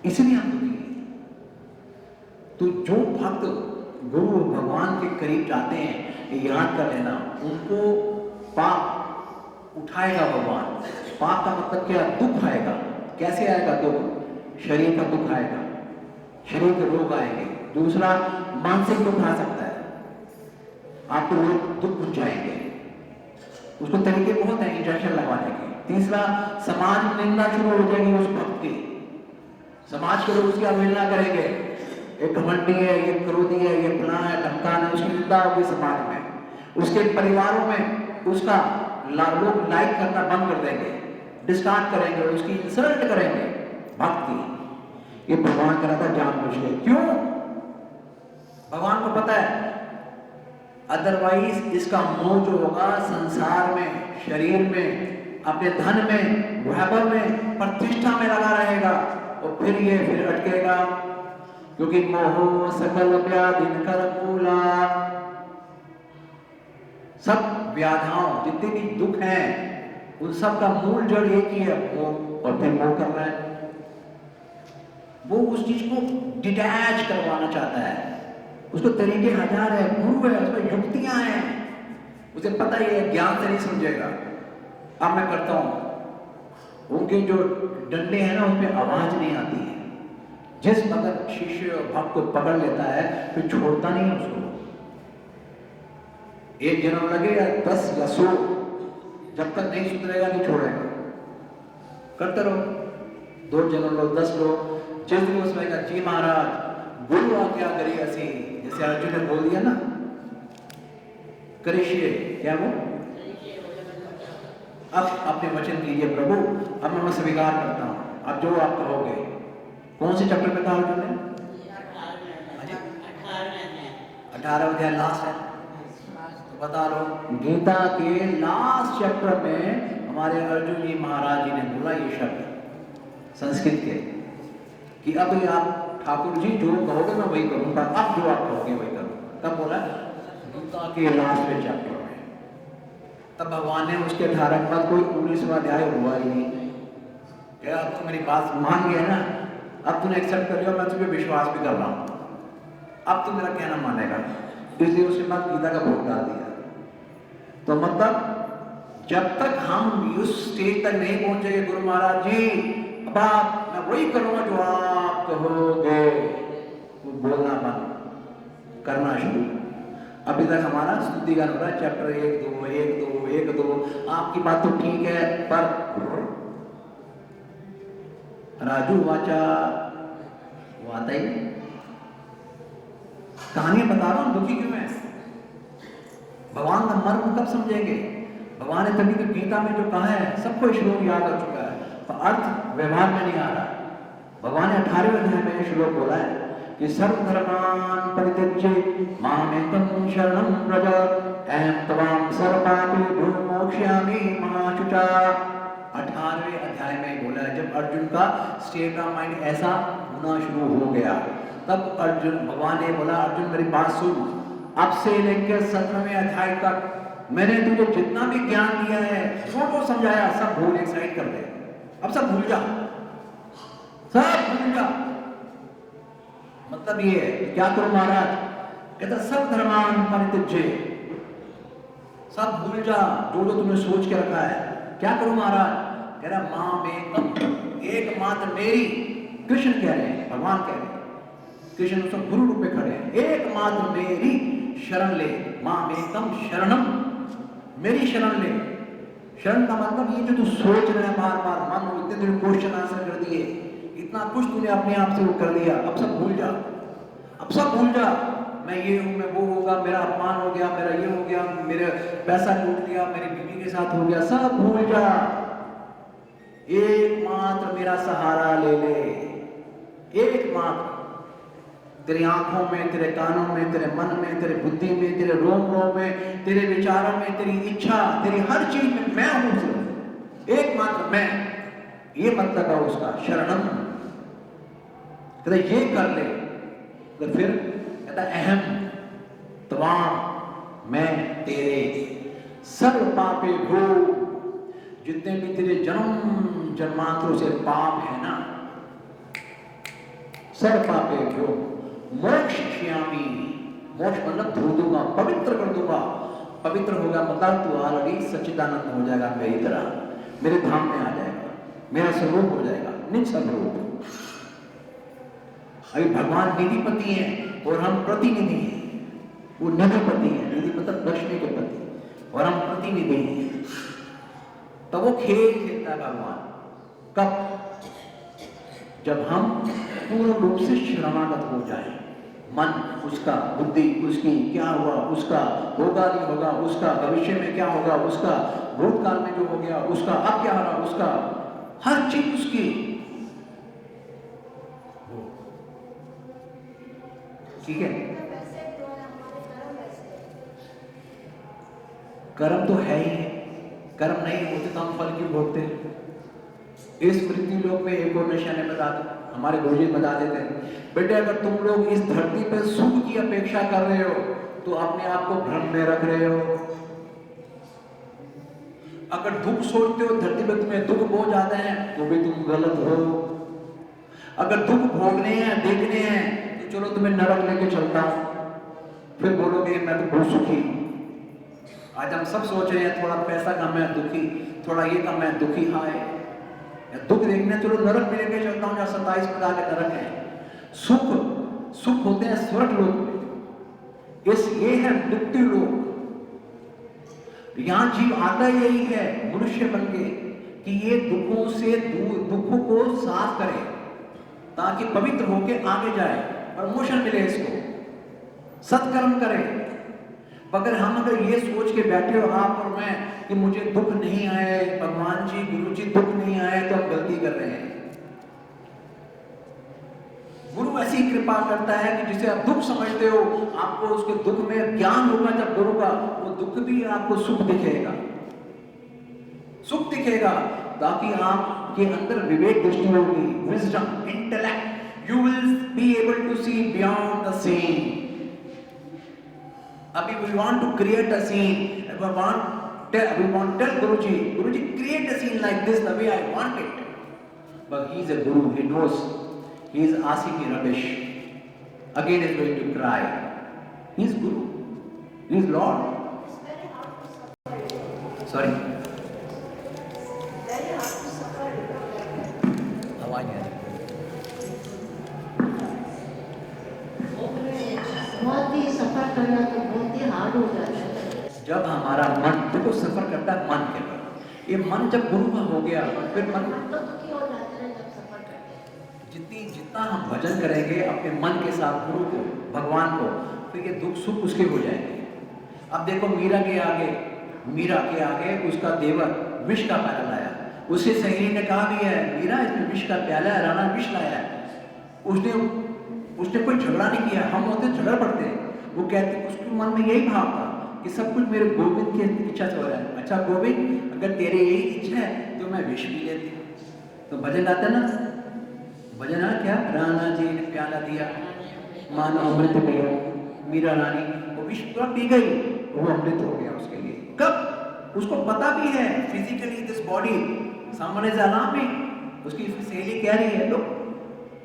इसलिए हम दुखी हैं। तो जो भक्त गुरु भगवान के करीब जाते हैं, ये याद कर लेना, उनको पाप उठाएगा भगवान। पाप का मतलब क्या? दुख आएगा। कैसे आएगा दुख? शरीर का दुख आएगा, शरीर के रोग आएंगे। दूसरा, मानसिक दुख आ सकता है, आपको लोग दुख पहुंचाएंगे, उसको तरीके बहुत हैं इंजेक्शन लगवाने के। तीसरा, समाज में निंदा शुरू हो जाएगी उस भक्त की, समाज के लोग उसकी अवहेलना करेंगे, ये घमंडी है, ये क्रोधी है, ये फलां है, ढमकान है, उसकी निंदा होगी समाज में। उसके परिवारों में उसका लोग लाइक करना बंद कर देंगे, डिस्कार्ड करेंगे, उसकी इंसल्ट करेंगे भक्त की। ये भगवान करा था जानबूझ के। क्यों? भगवान को पता है अदरवाइज इसका मोह जो होगा संसार में, शरीर में, अपने धन में, वैभव में, प्रतिष्ठा में लगा रहेगा, और फिर अटकेगा। क्योंकि मोह सकल व्याधिन कर मूला, सब व्याधियों जितने भी दुख हैं उन सब का मूल जड़ एक ही है, मोह। और फिर मोह कर रहा है, वो उस चीज को डिटैच करवाना चाहता है। उसको तरीके हजार है, गुरु है, उसमें युक्तियां हैं, उसे पता ही है, ज्ञान से नहीं समझेगा। अब मैं करता हूं, उनके जो डंडे हैं ना उसमें आवाज नहीं आती है। जिस अगर शिष्य भक्त को पकड़ लेता है फिर छोड़ता नहीं है उसको। एक जन्म लगे या 10 या 100, जब तक नहीं सुधरेगा नहीं छोड़ेगा। करते रहो, 2 जन्म लो, 10 लो, जिस दिन उसने कहा जी महाराज गुरु आज्ञा करी ऐसी, जैसे अर्जुन ने बोल दिया ना करिष्ये, क्या वो अब अपने वचन कीजिए प्रभु, अब मैं स्वीकार करता हूं, अब जो आप कहोगे। कौन से चैप्टर में कहा अर्जुन ने? 18 अध्याय लास्ट है, तो बता रहा हूं गीता के लास्ट चैप्टर में हमारे अर्जुन जी महाराज जी ने बोला ये शब्द संस्कृत के कि अब आप ठाकुर जी जो कहोगे मैं वही करूंगा, अब जो आप कहोगे वही करूंगा। कब बोला? गीता के लास्ट में चैप्टर में। तब भगवान ने उसके 18 के बाद कोई 19वां अध्याय हुआ ही नहीं। क्या अब तो मेरी बात मान गया ना, अब तूने एक्सेप्ट कर लिया, मैं तुझे विश्वास भी कर रहा हूं, अब तू मेरा कहना मानेगा। इसलिए उसके बाद गीता का भोग डाल दिया। तो मतलब जब तक हम उस स्टेज तक नहीं पहुंचेंगे गुरु महाराज जी अब आप मैं वही करूंगा जो आप कहोगे, वो बोलना बंद करना शुरू। अभी तक हमारा स्तुति गान हो रहा है चैप्टर 1 2 1 2 1 2, आपकी बात तो ठीक है पर राजू वाचा वो आता ही। कहानी बता रहा हूं दुखी क्यों है, भगवान का मर्म कब समझेंगे? भगवान ने तभी तो गीता में जो कहा है सबको श्लोक याद हो चुका है, तो अर्थ व्यवहार में नहीं आ रहा। भगवान ने 18वें अध्याय में श्लोक बोला है कि सर्वधर्मान् परित्यज्य मामेकं शरणं व्रज अहं त्वां सर्वपापेभ्यो मोक्ष्यामि मा शुचा। 18वें अध्याय में बोला है। जब अर्जुन का स्टेट ऑफ माइंड ऐसा होना शुरू हो गया तब अर्जुन भगवान ने बोला अर्जुन मेरी बात सुन, अब से लेकर 17वें अध्याय तक मैंने तुझे जितना भी ज्ञान दिया है वो समझाया सब भूल एक साइड कर दे, अब सब भूल जा, सब भूल जा। मतलब ये है क्या करो महाराज? कहता सब धर्मान परित्यज्य, सब भूल जा जो जो तुमने सोच के रखा है। क्या करो महाराज? कह रहा मां में एकमात्र मेरी, कृष्ण कह रहे हैं, भगवान कह रहे हैं, कृष्ण उसको गुरु रूप में खड़े हैं, एकमात्र मेरी शरण ले, मां में कम शरणम, मेरी शरण ले। शरण का मतलब ये जो तू सोच रहे हैं बार बार, मन में इतने दिन क्वेश्चन आंसर कर दिए, इतना कुछ तूने अपने आप से वो कर दिया, अब सब भूल जा, अब सब भूल जा। मैं ये हूं, मैं वो होगा, मेरा अपमान हो गया, मेरा ये हो गया, मेरे पैसा लूट लिया, मेरी बीवी के साथ हो गया, सब भूल जा, एकमात्र मेरा सहारा ले ले, एकमात्र। तेरी आंखों में, तेरे कानों में, तेरे मन में, तेरे बुद्धि में, तेरे रोम रोम में, तेरे विचारों में, तेरी इच्छा, तेरी हर चीज में मैं हूं, सिर्फ एकमात्र मैं। ये मतलब है उसका शरणम। कहता ये कर ले, तो फिर कहता अहम त्वाम, मैं तेरे सर्व पापे भो, जितने भी तेरे जन्म जन्मांतरों से पाप है ना, सर्व पापे भो मोक्षयामि, मोक्ष मतलब धो दूंगा, पवित्र कर दूंगा। पवित्र होगा मतलब तू ऑलरेडी सच्चिदानंद हो जाएगा, मेरी तरह मेरे धाम में आ जाएगा, मेरा स्वरूप हो जाएगा, निज स्वरूप। अभी भगवान निधिपति हैं और हम प्रतिनिधि हैं। वो निधिपति हैं, निधि मतलब लक्ष्मी के पति, और हम प्रतिनिधि हैं। तो वो खेल खेलता है भगवान कब? जब हम पूर्ण रूप से शरणागत हो जाए। मन उसका, बुद्धि उसकी, क्या हुआ उसका, होगा नहीं होगा उसका, भविष्य में क्या होगा उसका, भूतकाल में जो हो गया उसका, अब क्या हो रहा उसका, हर चीज उसकी। ठीक है, कर्म तो है ही, कर्म नहीं होते तो हम फल क्यों भोगते हैं? इस पृथ्वी लोक में एक और नशा ने बता दो, हमारे गुरुजी बता देते हैं, बेटे अगर तुम लोग इस धरती पे सुख की अपेक्षा कर रहे हो तो अपने आप को भ्रम में रख रहे हो। अगर दुख सोचते हो धरती पे तुम्हें दुख बहुत ज्यादा है तो भी तुम गलत हो। अगर दुख भोगने हैं, देखने हैं, तो चलो तुम्हें नरक लेके चलता हूं, फिर बोलोगे मैं तो बहुत सुखी। आज हम सब सोच रहे हैं थोड़ा पैसा कम है दुखी, थोड़ा ये कम है दुखी। हाय दुख देखने चलो नरक में लेके चलता हूं, जहां 27 प्रकार के नरक है। सुख सुख होते हैं स्वर्ग लोक में, ये है मृत्यु लोक। यहां जीव आता यही है मनुष्य बन के कि ये दुखों से दूर, दुखों को साफ करे ताकि पवित्र होके आगे जाए, प्रमोशन मिले इसको, सत्कर्म करे। अगर ये सोच के बैठे हो आप और मैं कि मुझे दुख नहीं आए, भगवान जी गुरु जी दुख नहीं आए, तो आप गलती कर रहे हैं। गुरु ऐसी कृपा करता है कि जिसे आप दुख समझते हो, आपको उसके दुख में ज्ञान होगा जब गुरु का, वो दुख भी आपको सुख दिखेगा, सुख दिखेगा, ताकि आपके अंदर विवेक दृष्टि होगी, wisdom, intellect, you will be able to see beyond the scene. अभी we want to create a scene, we want tell Guruji, create a scene like this the way I want it. But he is a Guru, he knows, he is asking rubbish. Again is going to cry. He is Guru, he is Lord. Sorry? आवाज नहीं आ रही। बहुत ही सफर करना तो बहुत ही हार्ड हो जाता है। जब हमारा मन देखो सफर करता है मन के पर, ये मन जब गुरु का हो गया फिर मन तो दुखी हो जाते हैं जब सफर करते हैं। जितना हम भजन करेंगे अपने मन के साथ गुरु को, भगवान को, तो ये दुख सुख उसके हो जाएंगे। अब देखो मीरा के आगे उसका देवर विष का प्याला लाया, उससे सहेली ने कहा भी है मीरा इसमें विष का प्याला है, राणा विष लाया है। उसने कोई झगड़ा नहीं किया, हम होते झगड़ पड़ते हैं। वो कहते उसके मन में यही भाव था कि सब कुछ मेरे गोविंद की इच्छा से हो रहा है। अच्छा गोविंद, अगर तेरी यही इच्छा है तो मैं विष पी लेती। तो भजन गाता ना, भजन आ क्या, राणा जी ने प्याला दिया, मानो अमृत पिया, मीरा रानी वो विष पूरा पी गई, वो अमृत हो गया उसके लिए। कब? उसको पता भी है फिजिकली दिस बॉडी सामने अलार्म में, उसकी सहेली कह रही है लो,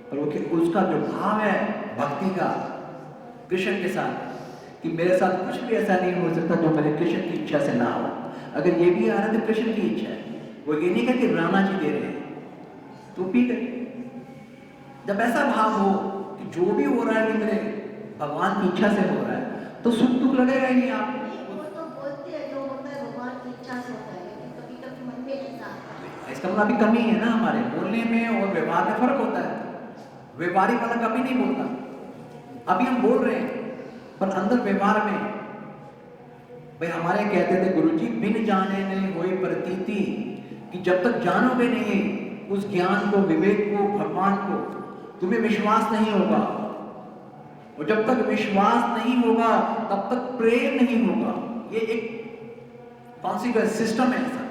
और वो उसका जो भाव है भक्ति का कृष्ण के साथ कि मेरे साथ कुछ भी ऐसा नहीं हो सकता जो मेरे कृष्ण की इच्छा से ना हो। अगर ये भी आ रहा है तो कृष्ण की इच्छा है, वो ये नहीं कहते राणा जी दे रहे हैं तो पी गए। जब ऐसा भाव हो कि जो भी हो रहा है कि मेरे भगवान की इच्छा से हो रहा है तो सुख दुख लगेगा ही नहीं। आप वो तो बोलते हैं जो होता है भगवान की इच्छा से होता है, लेकिन कभी कभी मन में ऐसा आता है। इसका मतलब अभी कमी है ना, हमारे बोलने में और व्यवहार में फर्क होता है। व्यवहारिक वाला कभी नहीं बोलता, अभी हम बोल रहे हैं पर अंदर व्यवहार में भाई हमारे कहते थे गुरुजी बिन जाने नहीं होए प्रतीति, कि जब तक जानोगे नहीं उस ज्ञान को, विवेक को, भगवान को, तुम्हें विश्वास नहीं होगा, और जब तक विश्वास नहीं होगा तब तक प्रेम नहीं होगा। ये एक कॉन्सिक्वेंस सिस्टम है ऐसा।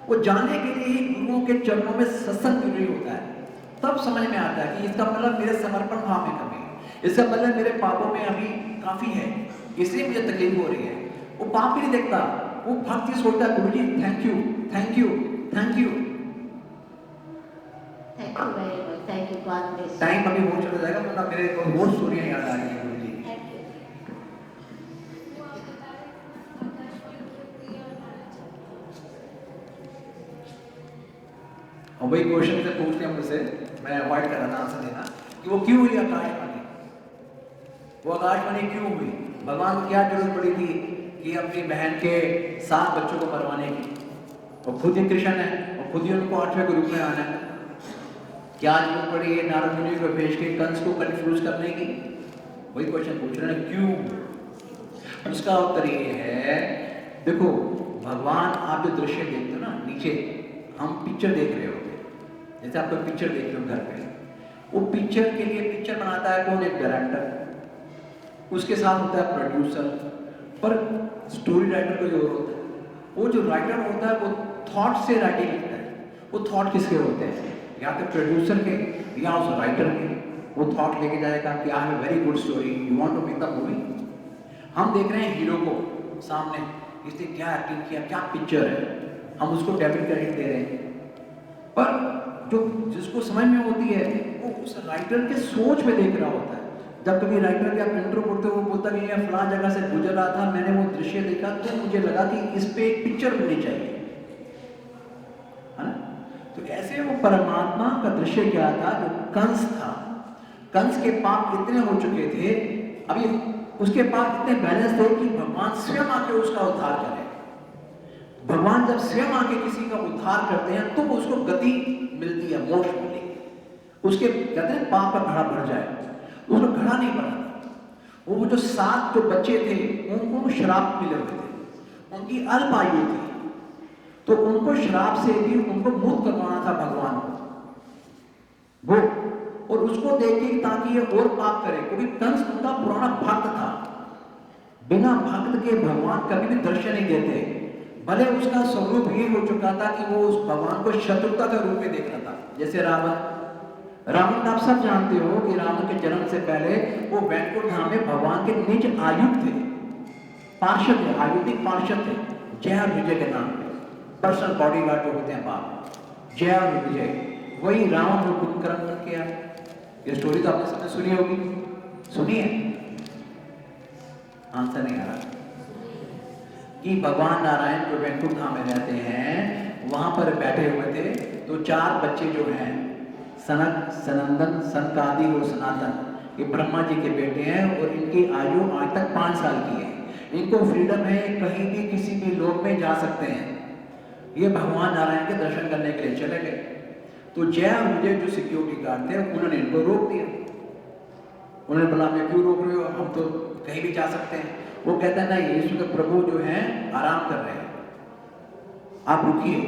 वो जानने के लिए ही गुरुओं के चरणों में सत्संग जरूरी होता है, तब समझ में आता है कि इसका मतलब मेरे समर्पण भाव में कमी है, इसका मतलब मेरे पापों में अभी काफी है, इसलिए मुझे तकलीफ हो रही है। वो पाप ही नहीं देखता, वो भक्ति सोचता है Guruji thank you thank you thank you. Thank you very much, thank you, God bless. Time अभी बहुत चला जाएगा, वरना मेरे को बहुत स्टोरियां याद आ रही है गुरुजी। और वही क्वेश्चन से पूछते हैं मुझसे, मैं अवॉइड कर रहा था आंसर देना कि वो क्यों हुई आकाशवाणी, वो आकाशवाणी क्यों हुई, भगवान को क्या जरूरत पड़ी थी कि अपनी बहन के 7 बच्चों को मरवाने की, और खुद ही कृष्ण है और खुद ही उनको 8वें के रूप में आना है। क्या जरूरत पड़ी है नारद मुनि को भेज के कंस को कंफ्यूज करने की? वही क्वेश्चन पूछ रहे हैं क्यों। उसका उत्तर ये है, देखो भगवान आप जो दृश्य देखते हो ना, नीचे हम पिक्चर देख रहे होते हैं, जैसे आप कोई पिक्चर देख रहे हो घर पे, वो पिक्चर के लिए पिक्चर बनाता है कौन? एक डायरेक्टर, उसके साथ होता है प्रोड्यूसर, पर स्टोरी राइटर कोई और होता है। वो जो राइटर होता है वो थॉट से राइटिंग लिखता है। वो थॉट किसके होते हैं? या तो प्रोड्यूसर के या उस राइटर के। वो थॉट लेके जाएगा कि I have a very good story, you want to make the movie. हम देख रहे हैं हीरो को सामने, इसने क्या एक्टिंग किया, क्या पिक्चर है, हम उसको डेबिट क्रेडिट दे रहे हैं, पर जो जिसको समझ में होती है वो उस राइटर के सोच में देख रहा होता है। जब कभी राइटर का इंटरव्यू पढ़ते हो, वो बोलता नहीं है फलां जगह से गुजर रहा था, मैंने वो दृश्य देखा तो मुझे लगा कि इस पे एक पिक्चर बननी चाहिए, है ना। तो ऐसे वो परमात्मा का दृश्य क्या था? जो कंस था, कंस के पाप इतने हो चुके थे, अभी उसके पाप इतने बैलेंस थे कि भगवान स्वयं आके उसका उद्धार करें। भगवान जब स्वयं आके किसी का उद्धार करते हैं तो उसको गति मिलती है, मोक्ष मिलती है। उसके कहते हैं पाप का घड़ा भर जाए, उसको घड़ा नहीं भरा। वो जो 7 जो बच्चे थे उनको श्राप मिले हुए थे, उनकी अल्प आयु थी, तो उनको श्राप से भी उनको मुक्त करवाना था भगवान को वो, और उसको देख के ताकि ये और पाप करे, क्योंकि कंस उनका पुराना भक्त था। बिना भक्त के भगवान कभी भी दर्शन नहीं देते, भले उसका स्वरूप ये हो चुका था कि वो उस भगवान को शत्रुता का रूप में देख रहा था। जैसे रावण आप सब जानते हो कि रावण के जन्म से पहले वो वैकुंठ धाम में भगवान के निज आयुक्त थे, पार्षद थे, आयुधिक पार्षद थे, जय और विजय के नाम पे, पर्सनल बॉडीगार्ड जो होते हैं बाप, जय और विजय, वही रावण को कुंभकर्ण बन के आया। ये स्टोरी तो आपने सबने सुनी होगी, सुनी है? आंसर नहीं आ रहा कि भगवान नारायण जो वैकुंठ धाम में रहते हैं वहां पर बैठे हुए थे, तो 4 बच्चे जो हैं सनक, सनंदन, सनकादि और सनातन, ये ब्रह्मा जी के बेटे हैं और इनकी आयु आज तक 5 साल की है। इनको फ्रीडम है, कहीं भी किसी भी लोक में जा सकते हैं। ये भगवान नारायण के दर्शन करने के लिए चले गए, तो जय और विजय जो सिक्योरिटी गार्ड थे उन्होंने इनको रोक दिया। उन्होंने बोला मैं क्यों रोक रहे हो, हम तो कहीं भी जा सकते हैं। वो कहता है नहीं, यीशु के प्रभु जो हैं आराम कर रहे हैं, आप रुकिए,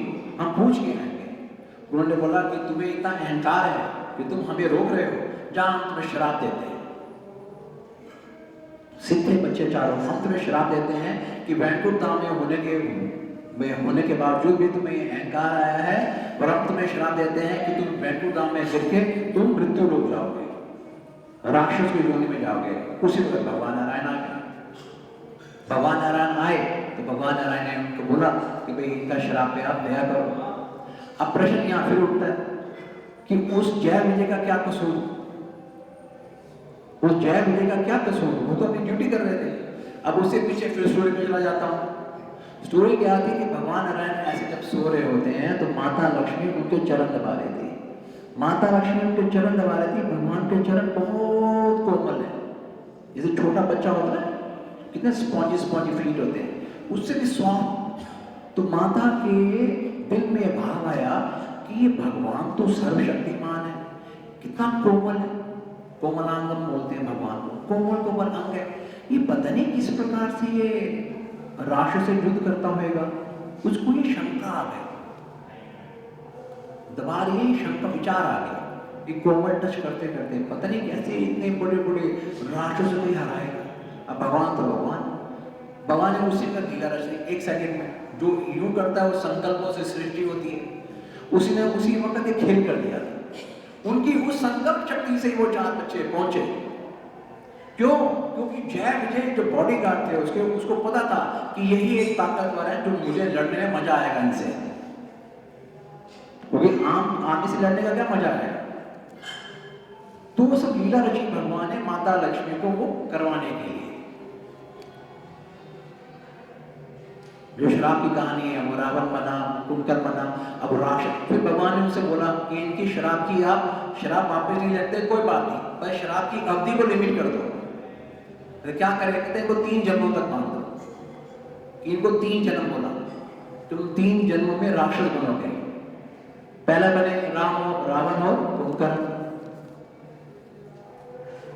हम पूछ के आएंगे। उन्होंने बोला कि तुम्हें इतना अहंकार है कि तुम हमें रोक रहे हो, जहां हम तुम्हें श्राप देते हैं। सीधे बच्चे चारों, हम तुम्हें श्राप देते हैं कि वैकुंठ धाम में होने के बावजूद भी तुम्हें अहंकार आया है, और हम तुम्हें श्राप देते हैं कि तुम वैकुंठ धाम में गिर के तुम मृत्यु लोक जाओगे, राक्षस की योनि में जाओगे। उसी वक्त भगवान नारायण आ गए। भगवान नारायण आए तो भगवान नारायण ने उनको बोला कि भाई इनका श्राप पे आप दया करो। अब प्रश्न यहां फिर उठता है कि उस जय विजय का क्या कसूर, उस जय विजय का क्या कसूर, वो तो अपनी ड्यूटी कर रहे थे। अब उससे पीछे फिर स्टोरी में चला जाता हूं। स्टोरी क्या थी कि भगवान नारायण ऐसे जब सो रहे होते हैं तो माता लक्ष्मी उनके चरण दबा रही थी। माता लक्ष्मी उनके चरण दबा रही थी। भगवान के चरण बहुत कोमल है, जैसे छोटा बच्चा होता है, कितने स्पॉन्जी फीट होते हैं, उससे भी सॉफ्ट। तो माता के दिल में भाव आया कि ये भगवान तो सर्वशक्तिमान है, कितना कोमल है, कोमलांगम बोलते हैं भगवान को, कोमल कोमल अंग है, ये पता नहीं किस प्रकार से ये राक्षस से युद्ध करता होगा। उसको ये शंका आ गई, दबा रही शंका, विचार आ गया कि कोमल टच करते करते पता नहीं कैसे इतने बड़े बड़े राक्षसों को हराएगा। अब भगवान तो भगवान ने उसी का लीला रचना 1 सेकंड में, जो यूं करता है वो संकल्पों से सृष्टि होती है, उसी ने उसी वक्त एक खेल कर दिया। उनकी उस संकल्प शक्ति से वो 4 बच्चे पहुंचे। क्यों? क्योंकि जय विजय जो बॉडीगार्ड थे उसको पता था कि यही एक ताकतवर है जो मुझे लड़ने में मजा आएगा इनसे, क्योंकि आम आदमी से लड़ने का क्या मजा है। तो वो सब लीला रची भगवान ने माता लक्ष्मी को वो करवाने के लिए। जो श्राप की कहानी है, वो रावण बना, कुंभकर्ण बना, अब राक्षस। फिर भगवान ने उनसे बोला कि इनकी श्राप की आप श्राप वापस नहीं लेते, कोई बात नहीं, पर श्राप की अवधि को लिमिट कर दो। तो क्या करें? कहते हैं इनको 3 जन्मों तक बांध दो। इनको 3 जन्म बोला, तुम 3 जन्मों में राक्षस बनोगे। पहला बने रावण और कुंभकर्ण,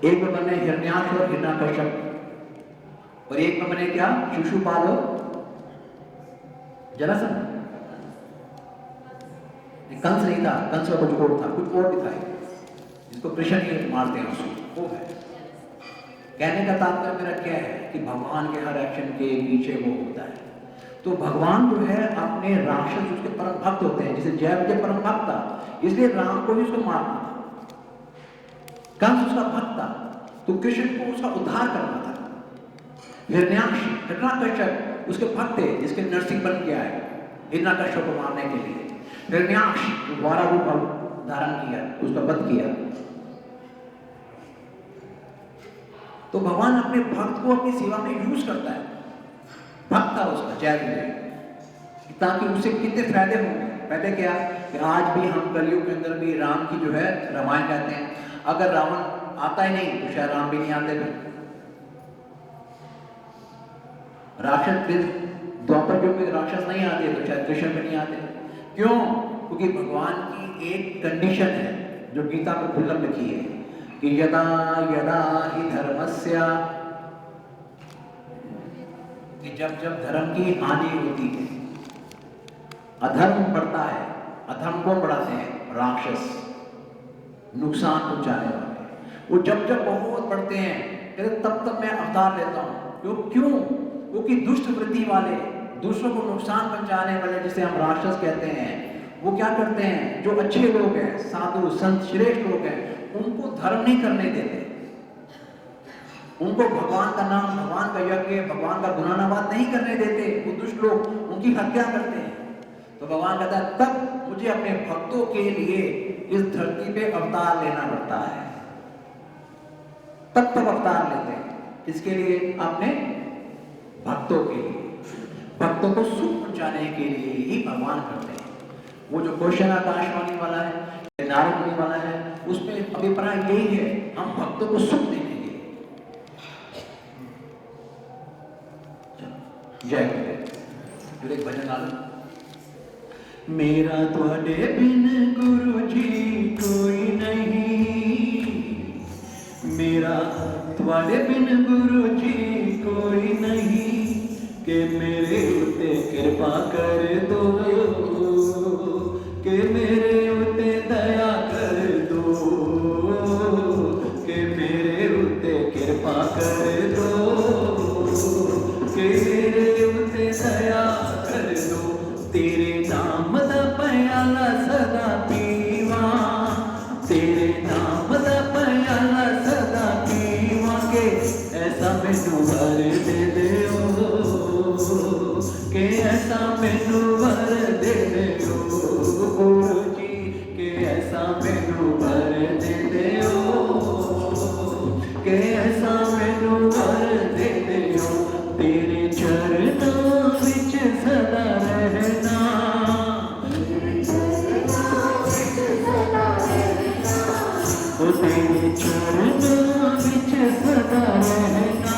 एक में बने हिरण्याक्ष और हिरण्यकश्यप, और एक में बने क्या? शिशुपाल और जरासंध। कंस नहीं था, कंस का कुछ और था, कुछ और भी था जिसको कृष्ण ही मारते हैं उसको, वो है। कहने का तात्पर्य मेरा क्या है कि भगवान के हर एक्शन के पीछे वो होता है। तो भगवान जो है अपने राक्षस उसके परम भक्त होते हैं, जैसे जय विजय परम भक्त था, इसलिए राम को भी उसको मारना था। कंस उसका भक्त था, तो कृष्ण को उसका उद्धार करना था। हिरण्याक्ष हिरण्यकश्यप उसके भक्त थे, जिसके नरसिंह बन के आए हिरण्यकश्यप को मारने के लिए। हिरण्याक्ष 12 रूप धारण किया, उसका वध किया। तो भगवान अपने भक्त को अपनी सेवा में यूज करता है। भक्त था उसका जय विजय, ताकि उसे कितने फायदे होंगे। फायदे क्या कि आज भी हम कलयुग के अंदर भी राम की जो है रामायण कहते हैं। अगर रावण आता ही नहीं तो शायद राम भी नहीं आते। राक्षस फिर द्वापर युग में राक्षस नहीं आते तो शायद कृष्ण भी नहीं आते। क्यों? क्योंकि भगवान की एक कंडीशन है जो गीता में खुल्लम लिखी है कि यदा यदा हि धर्मस्य, कि जब जब धर्म की हानि होती है, अधर्म बढ़ता है। अधर्म कौन बढ़ाते हैं? राक्षस, नुकसान पहुंचाने वाले। वो जब जब बहुत बढ़ते हैं कहते तब तब मैं अवतार लेता हूं। क्यों? क्योंकि दुष्ट वृत्ति वाले, दूसरों को नुकसान पहुंचाने वाले, जिसे हम राक्षस कहते हैं, वो क्या करते हैं? जो अच्छे लोग हैं, साधु संत श्रेष्ठ लोग हैं, उनको धर्म नहीं करने देते, उनको भगवान का नाम, भगवान का यज्ञ, भगवान का गुणानुवाद नहीं करने देते। वो दुष्ट लोग उनकी हत्या करते हैं। तो भगवान कहता है तब मुझे अपने भक्तों के लिए इस धरती पे अवतार लेना पड़ता है। तब अवतार लेते हैं। किसके लिए? अपने भक्तों के लिए, भक्तों को सुख पहुंचाने के लिए ही भगवान करते हैं। वो जो क्वेश्चन आकाशवाणी वाला है, नारद मुनि वाला है, उसमें अभिप्राय यही है, हम भक्तों को सुख देने के लिए। जय गुरुदेव। एक भजन आना। मेरा तुहाडे बिन गुरु जी कोई नहीं, मेरा तुहाडे बिन गुरु जी कोई नहीं, के मेरे उते कृपा कर दो, के मेरे उते दया कर दो, के मेरे उते कृपा कर दो, के मेरे उते दया कर दो। तेरे नाम दा प्याला सदा पीवा, तेरे नाम दा प्याला सदा पीवा, के ऐसा मैनू वर दे दियो, के ऐसा मैनू वर दे दियो गुरु जी, के ऐसा मैनू वर दे दियो, के ऐसा मैनू वर दे दियो। तेरे चरणों विच सदा रहना, ओ तेरे चरणों विच सदा रहना,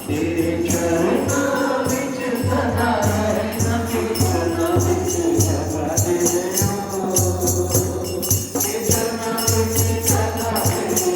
तेरे चरणों विच सदा रहना, के चरणों विच सदा रहना, के चरणों विच सदा रहना।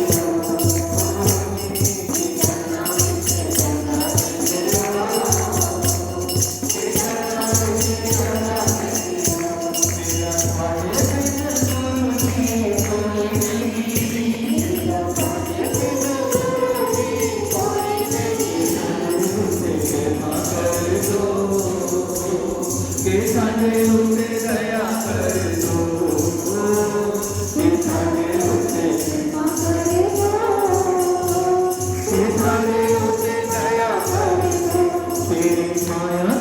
माया